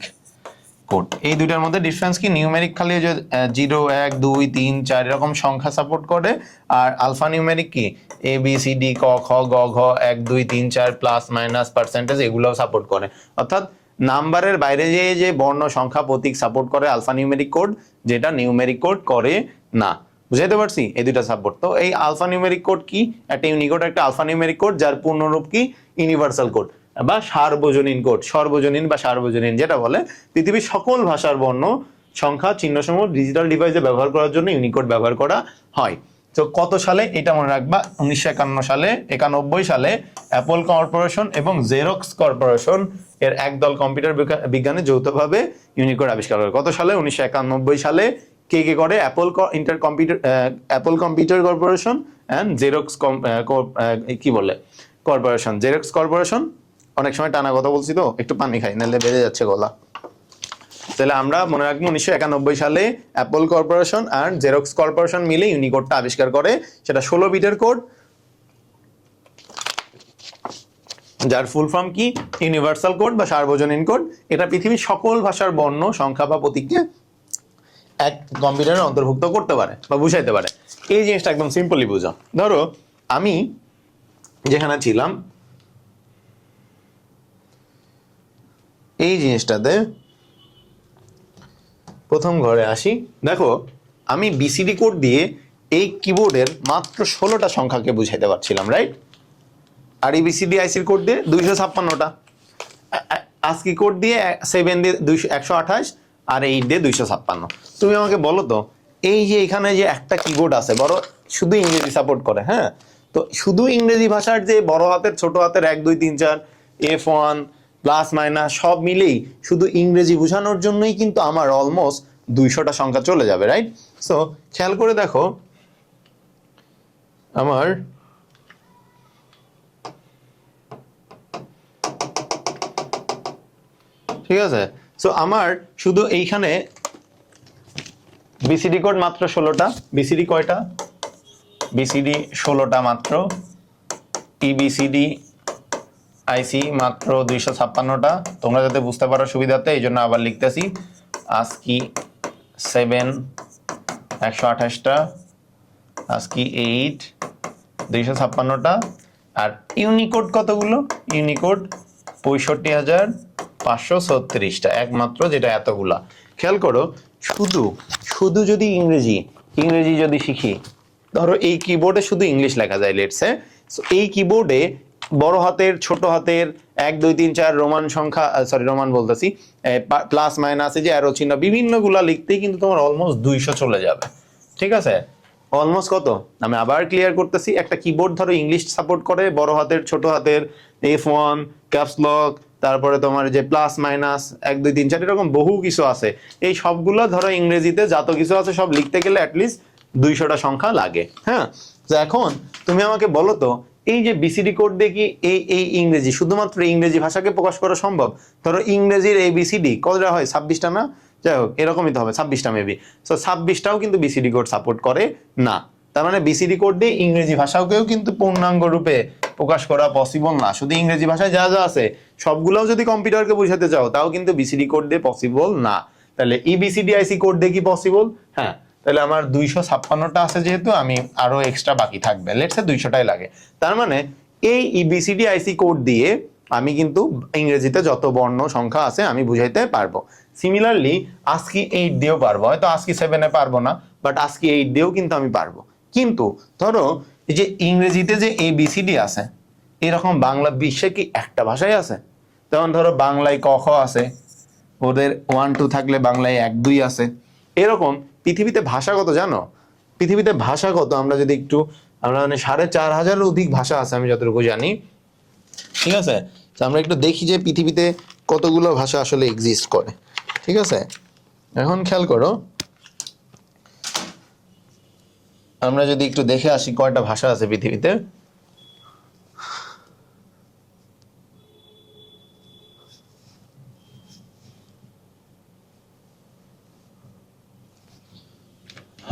কোড। এই দুইটার মধ্যে ডিফারেন্স কি, নিউমেরিক খালি যে 0 1 2 3 4 এরকম সংখ্যা সাপোর্ট করে, আর আলফা নিউমেরিক কি এ বি সি ডি ক খ গ ঘ 1 2 3 4 প্লাস মাইনাস পার্সেন্টেজ এগুলোও সাপোর্ট করে। অর্থাৎ নাম্বারের বাইরে যে বর্ণ সংখ্যা প্রতীক সাপোর্ট করে আলফা নিউমেরিক কোড, যেটা নিউমেরিক কোড করে না। বুঝাইতে পারছি, এই দুইটা সাপোর্ট। তো এই আলফা নিউমেরিক কোড কি, একটা ইউনিকোড একটা আলফা নিউমেরিক কোড, যার পূর্ণরূপ কি ইউনিভার্সাল কোড বা সার্বজনীন কোড। সর্বজনীন বা সার্বজনীন যেটা বলে পৃথিবীর সকল ভাষার বর্ণ সংখ্যা চিহ্নসমূহ ডিজিটাল ডিভাইসে ব্যবহার করার জন্য ইউনিকোড ব্যবহার করা হয়। তো কত সালে এটা মনে রাখবা, 1951 সালে, 91 সালে অ্যাপল কর্পোরেশন এবং জেরক্স কর্পোরেশন এর একদল কম্পিউটার বিজ্ঞানী যৌথভাবে ইউনিকোড আবিষ্কার করে। কত সালে, 1991 সালে। কে কে করে, Apple computer corporation and xerox কি বলে কর্পোরেশন, জেরক্স কর্পোরেশন। অনেক সময় টানা কথা বলছি তো একটু পানি খাই, নাহলে বেড়ে যাচ্ছে গলা। তাহলে আমরা মনে রাখবো 1991 সালে অ্যাপল কর্পোরেশন আর জেরক্স কর্পোরেশন মিলে ইউনিকোডটা আবিষ্কার করে। সেটা 16 বিটের কোড, যার ফুল ফর্ম কি ইউনিভার্সাল কোড বা সার্বজনীন কোড। এটা পৃথিবীর সকল ভাষার বর্ণ সংখ্যা বা প্রতীককে এক কম্পিউটারে অন্তর্ভুক্ত করতে পারে বা বুঝাইতে পারে। এই জিনিসটা একদম সিম্পলি বুঝো। ধরো আমি যেখানে ছিলাম এই জিনিসটাতে প্রথম ঘরে আসি, দেখো আমি বিসিডি কোড দিয়ে এই কিবোর্ডের মাত্র 16টা সংখ্যাকে বুঝাইতে পারছিলাম, রাইট? আর এই বিসিডি আইসির কোড দিয়ে 256টা, আজকি কোড দিয়ে 7 দিয়ে 128, আর 8 দিয়ে 256। তুমি আমাকে বলো তো, এই যে এখানে যে একটা কিবোর্ড আছে বড়, শুধু ইংরেজি সাপোর্ট করে, হ্যাঁ, তো শুধু ইংরেজি ভাষার যে বড় হাতের ছোট হাতের 1 2 3 4 F1 প্লাস মাইনাস সব মিলেই শুধু ইংরেজি বোঝানোর জন্যই কিন্তু আমার অলমোস্ট 200টা সংখ্যা চলে যাবে, রাইট? সো খেয়াল করে দেখো আমার ঠিক আছে। সো আমার শুধু এইখানে বিসিডি কোড মাত্র 16টা, বিসিডি কয়টা? বিসিডি 16টা মাত্র, ইবিসিডি আইসি মাত্র 256টা। তোমরা যাতে বুঝতে পারো সুবিধাতে এই জন্য আবার লিখতেছি, আজকি 7 128টা, আজকি 8 256টা। আর ইউনিকোড কতগুলো? ইউনিকোড 65,536টা একমাত্র, যেটা এতগুলা। খেয়াল করো, শুধু শুধু যদি ইংরেজি যদি শিখি, ধরো এই কিবোর্ডে শুধু ইংলিশ লেখা যায় লেটসে, এই কিবোর্ডে বড় হাতের ছোট হাতের 1 2 3 4 রোমান সংখ্যা, রোমান বলতেছি, প্লাস মাইনাস যে অ্যারো চিহ্ন বিভিন্নগুলা লিখতেই কিন্তু তোমার অলমোস্ট 200 চলে যাবে, ঠিক আছে? অলমোস্ট কত আমি আবার ক্লিয়ার করতেছি, একটা কিবোর্ড ধরো ইংলিশ সাপোর্ট করে, বড় হাতের ছোট হাতের F1 ক্যাপস লক, তারপরে তোমার যে প্লাস মাইনাস 1 2 3 4 এরকম বহু কিছু আছে, এই সবগুলো ধরো ইংরেজিতে যত কিছু আছে সব লিখতে গেলে অ্যাটলিস্ট 200টা সংখ্যা লাগে, হ্যাঁ? তো এখন তুমি আমাকে বলো তো, এই যে বিসিডি কোড দিয়ে কি এই ইংরেজি শুধুমাত্র ইংরেজি ভাষাকে প্রকাশ করা সম্ভব? ধরো ইংরেজির ABCD কতটা হয়? 26টা না? যাই হোক এরকমই তো হবে, 26টা মেবি। সো 26টাও কিন্তু বিসিডি কোড সাপোর্ট করে না। তার মানে বিসিডি কোড দিয়ে ইংরেজি ভাষাকেও কিন্তু পূর্ণাঙ্গ রূপে প্রকাশ করা পসিবল না। শুধু ইংরেজি ভাষায় যা যা আছে সবগুলোও যদি কম্পিউটারকে বোঝাতে চাও, তাও কিন্তু বিসিডি কোড দিয়ে পসিবল না। তাহলে ইবিসিডি আইসি কোড দিয়ে কি পসিবল? হ্যাঁ। তাহলে আমার 256টা আছে, যেহেতু আমি আরো এক্সট্রা বাকি থাকবে, লেটসে 200টাই লাগে। তার মানে এই ইবিসিডি আইসি কোড দিয়ে আমি কিন্তু ইংরেজিতে যত বর্ণ সংখ্যা আছে আমি বুঝাইতে পারবো। সিমিলারলি আজকি 8 দিয়েও পারবো, হয়তো আজকি 7-এ পারবো না, বাট আজকি 8 দিয়েও কিন্তু আমি পারবো। কিন্তু ধরো এই যে ইংরেজিতে যে ABCD আছে, এরকম বাংলা বিশ্বে কি একটা ভাষাই আছে? যেমন ধরো বাংলায় ক খ আছে, ওদের 1 2 থাকলে বাংলায় 1 2 আছে। এরকম পৃথিবীতে ভাষা কত জানো? পৃথিবীতে ভাষা কত আমরা যদি একটু, আমরা মানে 4,500-এর অধিক ভাষা আছে আমি যতটুকু জানি, ঠিক আছে? তো আমরা একটু দেখি যে পৃথিবীতে কতগুলো ভাষা আসলে এক্সিস্ট করে, ঠিক আছে? এখন খেয়াল করো, আমরা যদি একটু দেখে আসি কয়টা ভাষা আছে পৃথিবীতে।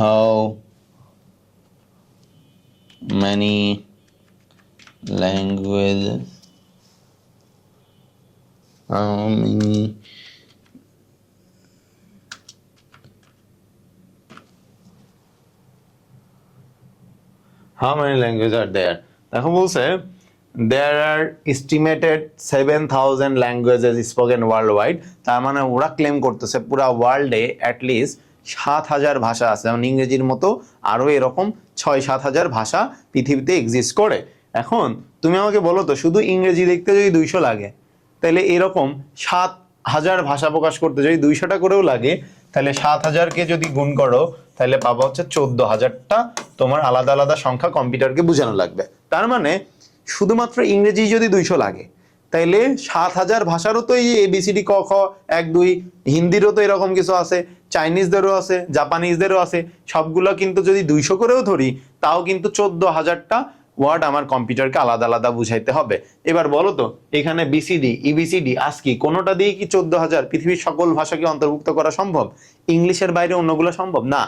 How many languages? How many languages are there? দেখো বলছে there are estimated 7,000 languages spoken worldwide। তার মানে ওরা ক্লেম করতেছে পুরা ওয়ার্ল্ডে অ্যাটলিস্ট 7,000 ভাষা আছে, যেমন ইংরেজির মতো আরো এরকম 6-7 হাজার ভাষা পৃথিবীতে এক্সিস্ট করে। এখন তুমি আমাকে বলো তো, শুধু ইংরেজি লিখতে যদি 200 লাগে, তাহলে এরকম 7,000 ভাষা প্রকাশ করতে যদি 200টা করেও লাগে, তাহলে 7,000কে যদি গুণ করো তাহলে পাবো হচ্ছে 14,000টা তোমার আলাদা আলাদা সংখ্যা কম্পিউটারকে বোঝানো লাগবে। তার মানে শুধুমাত্র ইংরেজি যদি 200 লাগে, তাইলে 7,000 ভাষারও তো এই ABCD ক খ 1 2, হিন্দিরও তো এরকম কিছু আছে, চাইনিজদেরও আছে, জাপানিজদেরও আছে, সবগুলো কিন্তু যদি 200 করেও ধরি, তাও কিন্তু 14,000টা ওয়ার্ড আমার কম্পিউটারকে আলাদা আলাদা বুঝাইতে হবে। এবার বলো তো, এখানে বিসিডি ইবিসিডি আজকি কোনোটা দিয়ে কি 14,000 পৃথিবীর সকল ভাষাকে অন্তর্ভুক্ত করা সম্ভব? ইংলিশের বাইরে অন্যগুলো সম্ভব না।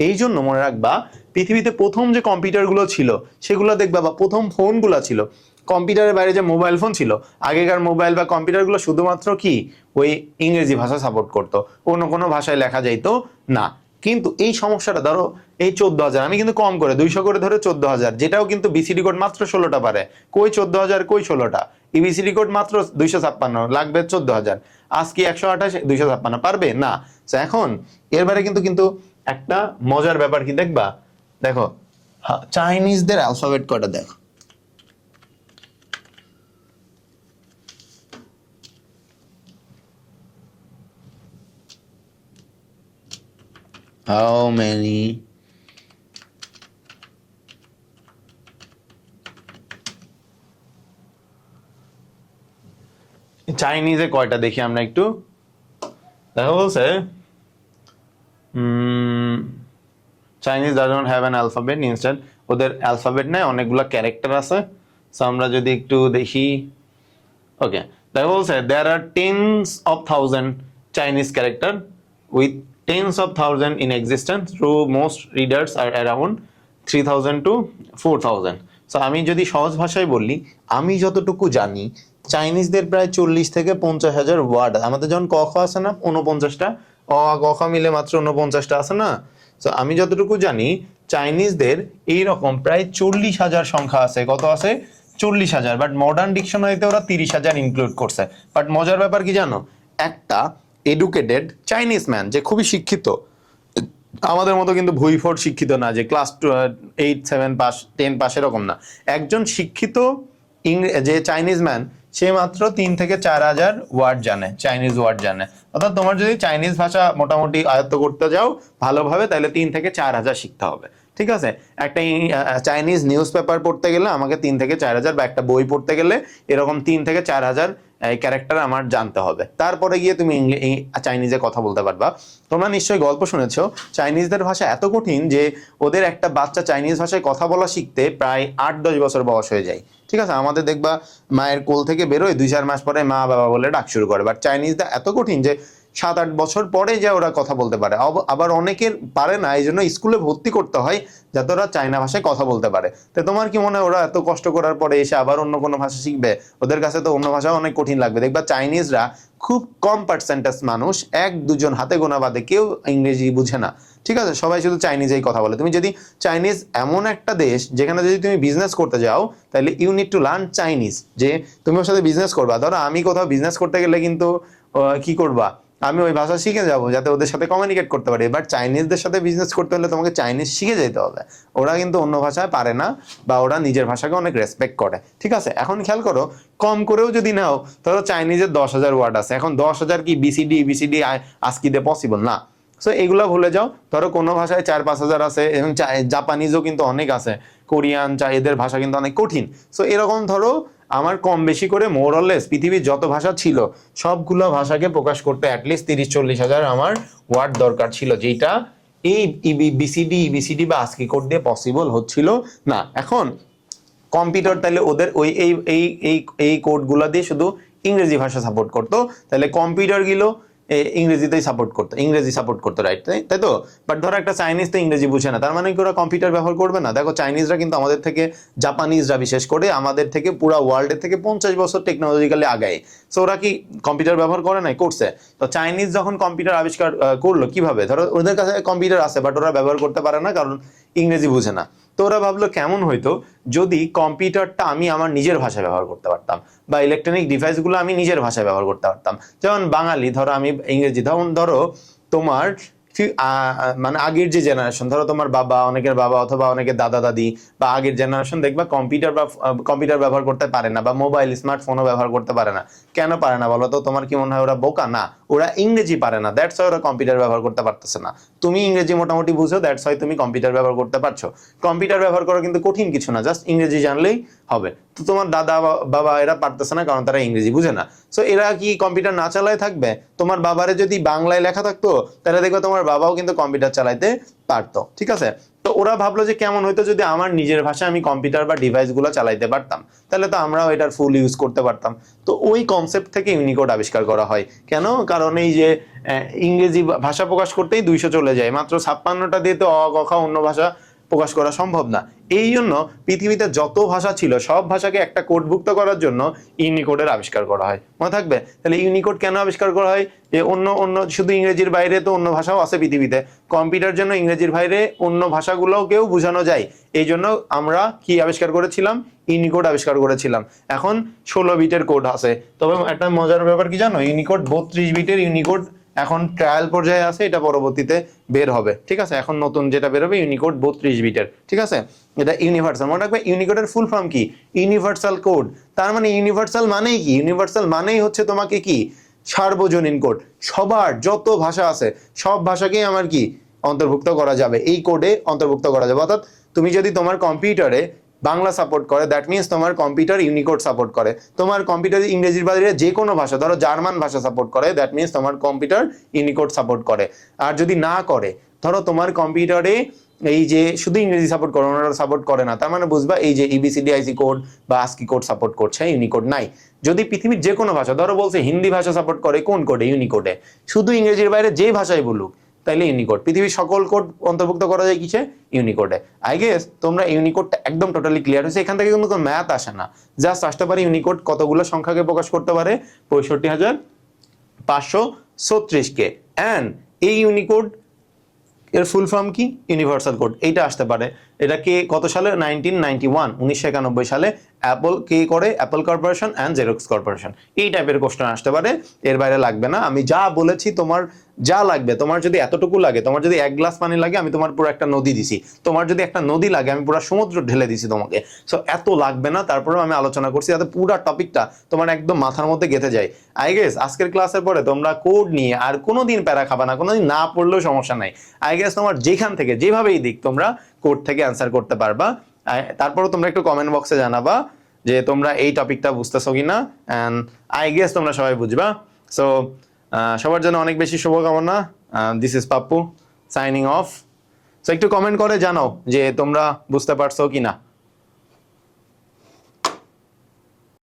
এই জন্য মনে রাখবা, পৃথিবীতে প্রথম যে কম্পিউটারগুলো ছিল সেগুলো দেখবা, বা প্রথম ফোনগুলো ছিল, কম্পিউটারের বাইরে যে মোবাইল ফোন ছিল, আগেকার মোবাইল বা কম্পিউটারগুলো শুধুমাত্র কি ওই ইংরেজি ভাষা সাপোর্ট করতো, অন্য কোনো ভাষায় লেখা যাইতো না। কিন্তু এই সমস্যাটা ধরো এই 14,000, আমি কিন্তু কম করে 200 করে ধরে 14,000, যেটাও কিন্তু বিসিডি কোড মাত্র 16টা পারে। কই 14,000, কই 16টা? ইবিসিডি কোড মাত্র 256, লাগবে 14,000। আজকে 128, 256 পারবে না। এখন এর বাইরে কিন্তু কিন্তু একটা মজার ব্যাপার কি দেখবা, দেখো চাইনিজদের অ্যালফাবেট কয়টা দেখো। How many চাইনিজে কয়টা দেখি আমরা একটু। দেখো বলছে Chinese doesn't have an alphabet, instead ওদের অ্যালফাবেট নাই, অনেকগুলো ক্যারেক্টার আছে। সো আমরা যদি একটু দেখি, ওকে দেখো বলছে there are tens of thousand Chinese character with tens of thousand in existence, through most readers are around 3,000 to 4,000। So আমি যদি সহজ ভাষায় বলি, আমি যতটুকু জানি চাইনিজদের প্রায় 40 থেকে 50,000 ওয়ার্ড। আমাদের যখন ক খ আছে না 49টা, অ আ ক খ মিলে মাত্র 49টা আছে না। তো আমি যতটুকু জানি চাইনিজদের এইরকম প্রায় 40,000 সংখ্যা আছে। কত আছে? 40,000। বাট মডার্ন ডিকশনারিতে ওরা 30,000 ইনক্লুড করছে। বাট মজার ব্যাপার কি জানো, একটা এডুকেটেড চাইনিজ ম্যান যে খুবই শিক্ষিত, আমাদের মতো কিন্তু ভুইফোড় শিক্ষিত না, যে ক্লাস 8, 7 পাস, 10 পাস এরকম না, একজন শিক্ষিত যে চাইনিজ ম্যান, সে মাত্র 3 থেকে 4,000 ওয়ার্ড জানে, চাইনিজ ওয়ার্ড জানে। অর্থাৎ তোমার যদি চাইনিজ ভাষা মোটামুটি আয়ত্ত করতে যাও ভালোভাবে, তাহলে 3 থেকে 4,000 শিখতে হবে। ঠিক আছে, একটা চাইনিজ নিউজ পেপার পড়তে গেলে আমাকে 3 থেকে 4,000, বা একটা বই পড়তে গেলে এরকম 3 থেকে 4,000 ক্যারেক্টার আমার জানতে হবে, তারপরে গিয়ে তুমি চাইনিজে কথা বলতে পারবা। তোমরা নিশ্চয়ই গল্প শুনেছো, চাইনিজদের ভাষা এত কঠিন যে ওদের একটা বাচ্চা চাইনিজ ভাষায় কথা বলা শিখতে প্রায় 8-10 বছর বয়স হয়ে যায়। ঠিক আছে, আমাদের দেখবা মায়ের কোল থেকে বেরোয় 2-4 মাস পরে মা বাবা বলে ডাক শুরু করে, বাট চাইনিজটা এত কঠিন যে 7-8 বছর পরে যে ওরা কথা বলতে পারে। আবার অনেকের পারে না, এই জন্য স্কুলে ভর্তি করতে হয় যাতে ওরা চাইনা ভাষায় কথা বলতে পারে। তো তোমার কি মনে হয় ওরা এত কষ্ট করার পরে এসে আবার অন্য কোনো ভাষা শিখবে? ওদের কাছে তো অন্য ভাষা অনেক কঠিন লাগবে। দেখবা চাইনিজরা খুব কম পার্সেন্টেজ মানুষ, 1-2 হাতে গোনা বাদে কেউ ইংরেজি বুঝে না। ঠিক আছে, সবাই শুধু চাইনিজেই কথা বলে। তুমি যদি চাইনিজ এমন একটা দেশ যেখানে যদি তুমি বিজনেস করতে যাও, তাহলে you need to learn Chinese. যে তুমি ওর সাথে বিজনেস করবা, ধরো আমি কোথাও বিজনেস করতে গেলে কিন্তু কি করবা, আমি ওই ভাষা শিখে যাবো যাতে ওদের সাথে কমিউনিকেট করতে পারি। বাট চাইনিজদের সাথে বিজনেস করতে হলে তোমাকে চাইনিজ শিখে যেতে হবে। ওরা কিন্তু অন্য ভাষায় পারে না, বা ওরা নিজের ভাষাকে অনেক রেসপেক্ট করে। ঠিক আছে, এখন খেয়াল করো, কম করেও যদি নাও, ধরো চাইনিজের 10,000 ওয়ার্ড আছে। এখন 10,000 কি বিসিডি আস্কিতে পসিবল না। সো এগুলো ভুলে যাও। ধরো কোনো ভাষায় 4-5,000 আছে, এবং জাপানিজও কিন্তু অনেক আছে, কোরিয়ান, এদের ভাষা কিন্তু অনেক কঠিন। সো এরকম ধরো আমার কম বেশি করে মোরলেস পৃথিবীর যত ভাষা ছিল সবগুলো ভাষাকে প্রকাশ করতে অ্যাটলিস্ট 30-40,000 আমার ওয়ার্ড দরকার ছিল, যেটা এই বিসিডি বা আস্কি কোড দিয়ে পসিবল হচ্ছিল না। এখন কম্পিউটার তাহলে ওদের ওই এই এই এই এই কোডগুলো দিয়ে শুধু ইংরেজি ভাষা সাপোর্ট করতো, তাহলে কম্পিউটার গুলো ইংরেজিতেই সাপোর্ট করতো, ইংরেজি সাপোর্ট করতো, রাইট? তাই তো। বাট ধরো একটা চাইনিজ তো ইংরেজি বুঝে না, তার মানে কি ওরা কম্পিউটার ব্যবহার করবে না? দেখো চাইনিজরা কিন্তু আমাদের থেকে, জাপানিজরা বিশেষ করে আমাদের থেকে পুরো ওয়ার্ল্ডের থেকে 50 বছর টেকনোলজিক্যালি আগায়। সো ওরা কি কম্পিউটার ব্যবহার করে নাই? করছে। তো চাইনিজ যখন কম্পিউটার আবিষ্কার করলো কিভাবে, ধরো ওদের কাছে কম্পিউটার আছে বাট ওরা ব্যবহার করতে পারে না, কারণ ইংরেজি বুঝে না। তো ওরা ভাবলো কেমন হইতো যদি কম্পিউটারটা আমি আমার নিজের ভাষায় ব্যবহার করতে পারতাম, বা ইলেকট্রনিক ডিভাইসগুলো আমি নিজের ভাষায় ব্যবহার করতে পারতাম। যেমন বাঙালি, ধরো আমি ইংরেজি, ধরো তোমার মানে আগের যে জেনারেশন, ধরো তোমার বাবা, অনেকের বাবা অথবা অনেকের দাদা দাদি বা আগের জেনারেশন দেখবা কম্পিউটার ব্যবহার করতে পারে না, বা মোবাইল স্মার্টফোনও ব্যবহার করতে পারে না। কেন পারে না বলো তো? তোমার কি মনে হয় ওরা বোকা? না, ওরা ইংরেজি পারে না, দ্যাটস ওয়াই ওরা কম্পিউটার ব্যবহার করতে পারতেছে না। তুমি ইংরেজি মোটামুটি বুঝো, দ্যাটস ওয়াই তুমি কম্পিউটার ব্যবহার করতে পারছো। কম্পিউটার ব্যবহার করা কিন্তু কঠিন কিছু না, জাস্ট ইংরেজি জানলেই হবে। তো তোমার দাদা বাবা এরা পারতেছে না, কারণ তারা ইংরেজি বুঝে না। সো এরা কি কম্পিউটার না চালায় থাকবে? তোমার বাবারে যদি বাংলায় লেখা থাকতো, তাহলে দেখবে তোমার বাবাও কিন্তু কম্পিউটার চালাইতে পারতো। ঠিক আছে, তো ওরা ভাবলো যে কেমন হইতো যদি আমার নিজের ভাষায় আমি কম্পিউটার বা ডিভাইস গুলো চালাইতে পারতাম, তাহলে তো আমরাও এটার ফুল ইউজ করতে পারতাম। তো ওই কনসেপ্ট থেকে ইউনিকোড আবিষ্কার করা হয়। কেন? কারণ এই যে ইংরেজি ভাষা প্রকাশ করতেই 200 চলে যায়, মাত্র 56টা দিয়ে তো অ ক খ অন্য ভাষা প্রকাশ করা সম্ভব না। এই জন্য পৃথিবীতে যত ভাষা ছিল সব ভাষাকে একটা কোডভুক্ত করার জন্য ইউনিকোডের আবিষ্কার করা হয়। মনে থাকবে? তাহলে ইউনিকোড কেন আবিষ্কার করা হয়? যে অন্য অন্য শুধু ইংরেজির বাইরে তো অন্য ভাষাও আছে পৃথিবীতে, কম্পিউটার জন্য ইংরেজির বাইরে অন্য ভাষাগুলোকেও বোঝানো যায়, এই জন্য আমরা কি আবিষ্কার করেছিলাম? ইউনিকোড আবিষ্কার করেছিলাম। এখন 16 বিটের কোড আছে, তবে একটা মজার ব্যাপার কি জানো, ইউনিকোড 32 বিটের ইউনিকোড এখন ট্রায়াল পর্যায়ে আছে, এটা পরবর্তীতে বের হবে। ঠিক আছে, এখন নতুন যেটা বের হবে ইউনিকোড 32 বিটের। ঠিক আছে, এটা ইউনিভার্সাল। মনে রাখবে ইউনিকোডের ফুল ফর্ম কি? Universal code. তার মানে ইউনিভার্সাল মানেই কি? ইউনিভার্সাল মানেই হচ্ছে তোমাকে কি, সার্বজনীন কোড। সবার যত ভাষা আছে সব ভাষাকেই আমার কি অন্তর্ভুক্ত করা যাবে, এই কোডে অন্তর্ভুক্ত করা যাবে। অর্থাৎ তুমি যদি তোমার কম্পিউটারে বাংলা সাপোর্ট করে, দ্যাট মিনস তোমার কম্পিউটার ইউনিকোড সাপোর্ট করে। তোমার কম্পিউটারে ইংরেজির বাইরে যে কোনো ভাষা, ধরো জার্মান ভাষা সাপোর্ট করে, দ্যাট মিনস তোমার কম্পিউটার ইউনিকোড সাপোর্ট করে। আর যদি না করে, ধরো তোমার কম্পিউটারে এই যে শুধু ইংরেজি সাপোর্ট করে, ওনারা সাপোর্ট করে না, তার মানে বুঝবা এই যে ABCDIC কোড বা ASCII কোড সাপোর্ট করছে, ইউনিকোড নাই। যদি পৃথিবীর যে কোনো ভাষা, ধরো বলছে হিন্দি ভাষা সাপোর্ট করে, কোন কোডে? ইউনিকোডে। শুধু ইংরেজির বাইরে যে ভাষায় বলুক তাইলে ইউনিকোড। পৃথিবীর সকল কোড অন্তর্ভুক্ত করা যায় কিসে? ইউনিকোডে। আই গেস তোমরা ইউনিকোডটা একদম টোটালি ক্লিয়ার হয়েছে। এখান থেকে কিন্তু কোনো ম্যাথ আসে না, জাস্ট আসতে পারে ইউনিকোড কতগুলো সংখ্যাকে প্রকাশ করতে পারে? 65,536কে। অ্যান্ড এই ইউনিকোড এর ফুল ফর্ম কি? Universal code. এইটা আসতে পারে। এটা কে কত সালে? 1991 সালে অ্যাপল কে করে? Apple corporation and xerox corporation. এই টাইপের কোশ্চেন আসতে পারে, এর বাইরে লাগবে না। আমি যা বলেছি তোমার যা লাগবে, তোমার যদি এতটুকু লাগে, তোমার যদি 1 গ্লাস পানি লাগে, আমি তোমার পুরো একটা নদী দিছি। তোমার যদি একটা নদী লাগে, আমি পুরো সমুদ্র ঢেলে দিছি তোমাকে। সো এত লাগবে না, তারপরেও আমি আলোচনা করছি যাতে পুরো টপিকটা তোমার একদম মাথার মধ্যে গেঁথে যায়। আই গেস আজকের ক্লাসের পরে তোমরা কোড নিয়ে আর কোনোদিন প্যারা খাবা না, কোনোদিন না পড়লেও সমস্যা নাই। আই গেস তোমার যেখান থেকে যেভাবেই দিক তোমরা কোড থেকে অ্যান্সার করতে পারবা। তারপরও তোমরা একটু কমেন্ট বক্সে জানাবা যে তোমরা এই টপিকটা বুঝতেছো কিনা, অ্যান্ড আই গেস তোমরা সবাই বুঝবা। সো সবার জন্য অনেক বেশি শুভকামনা। This is Pappu signing off. So একটু কমেন্ট করে জানাও যে তোমরা বুঝতে পারছো কিনা।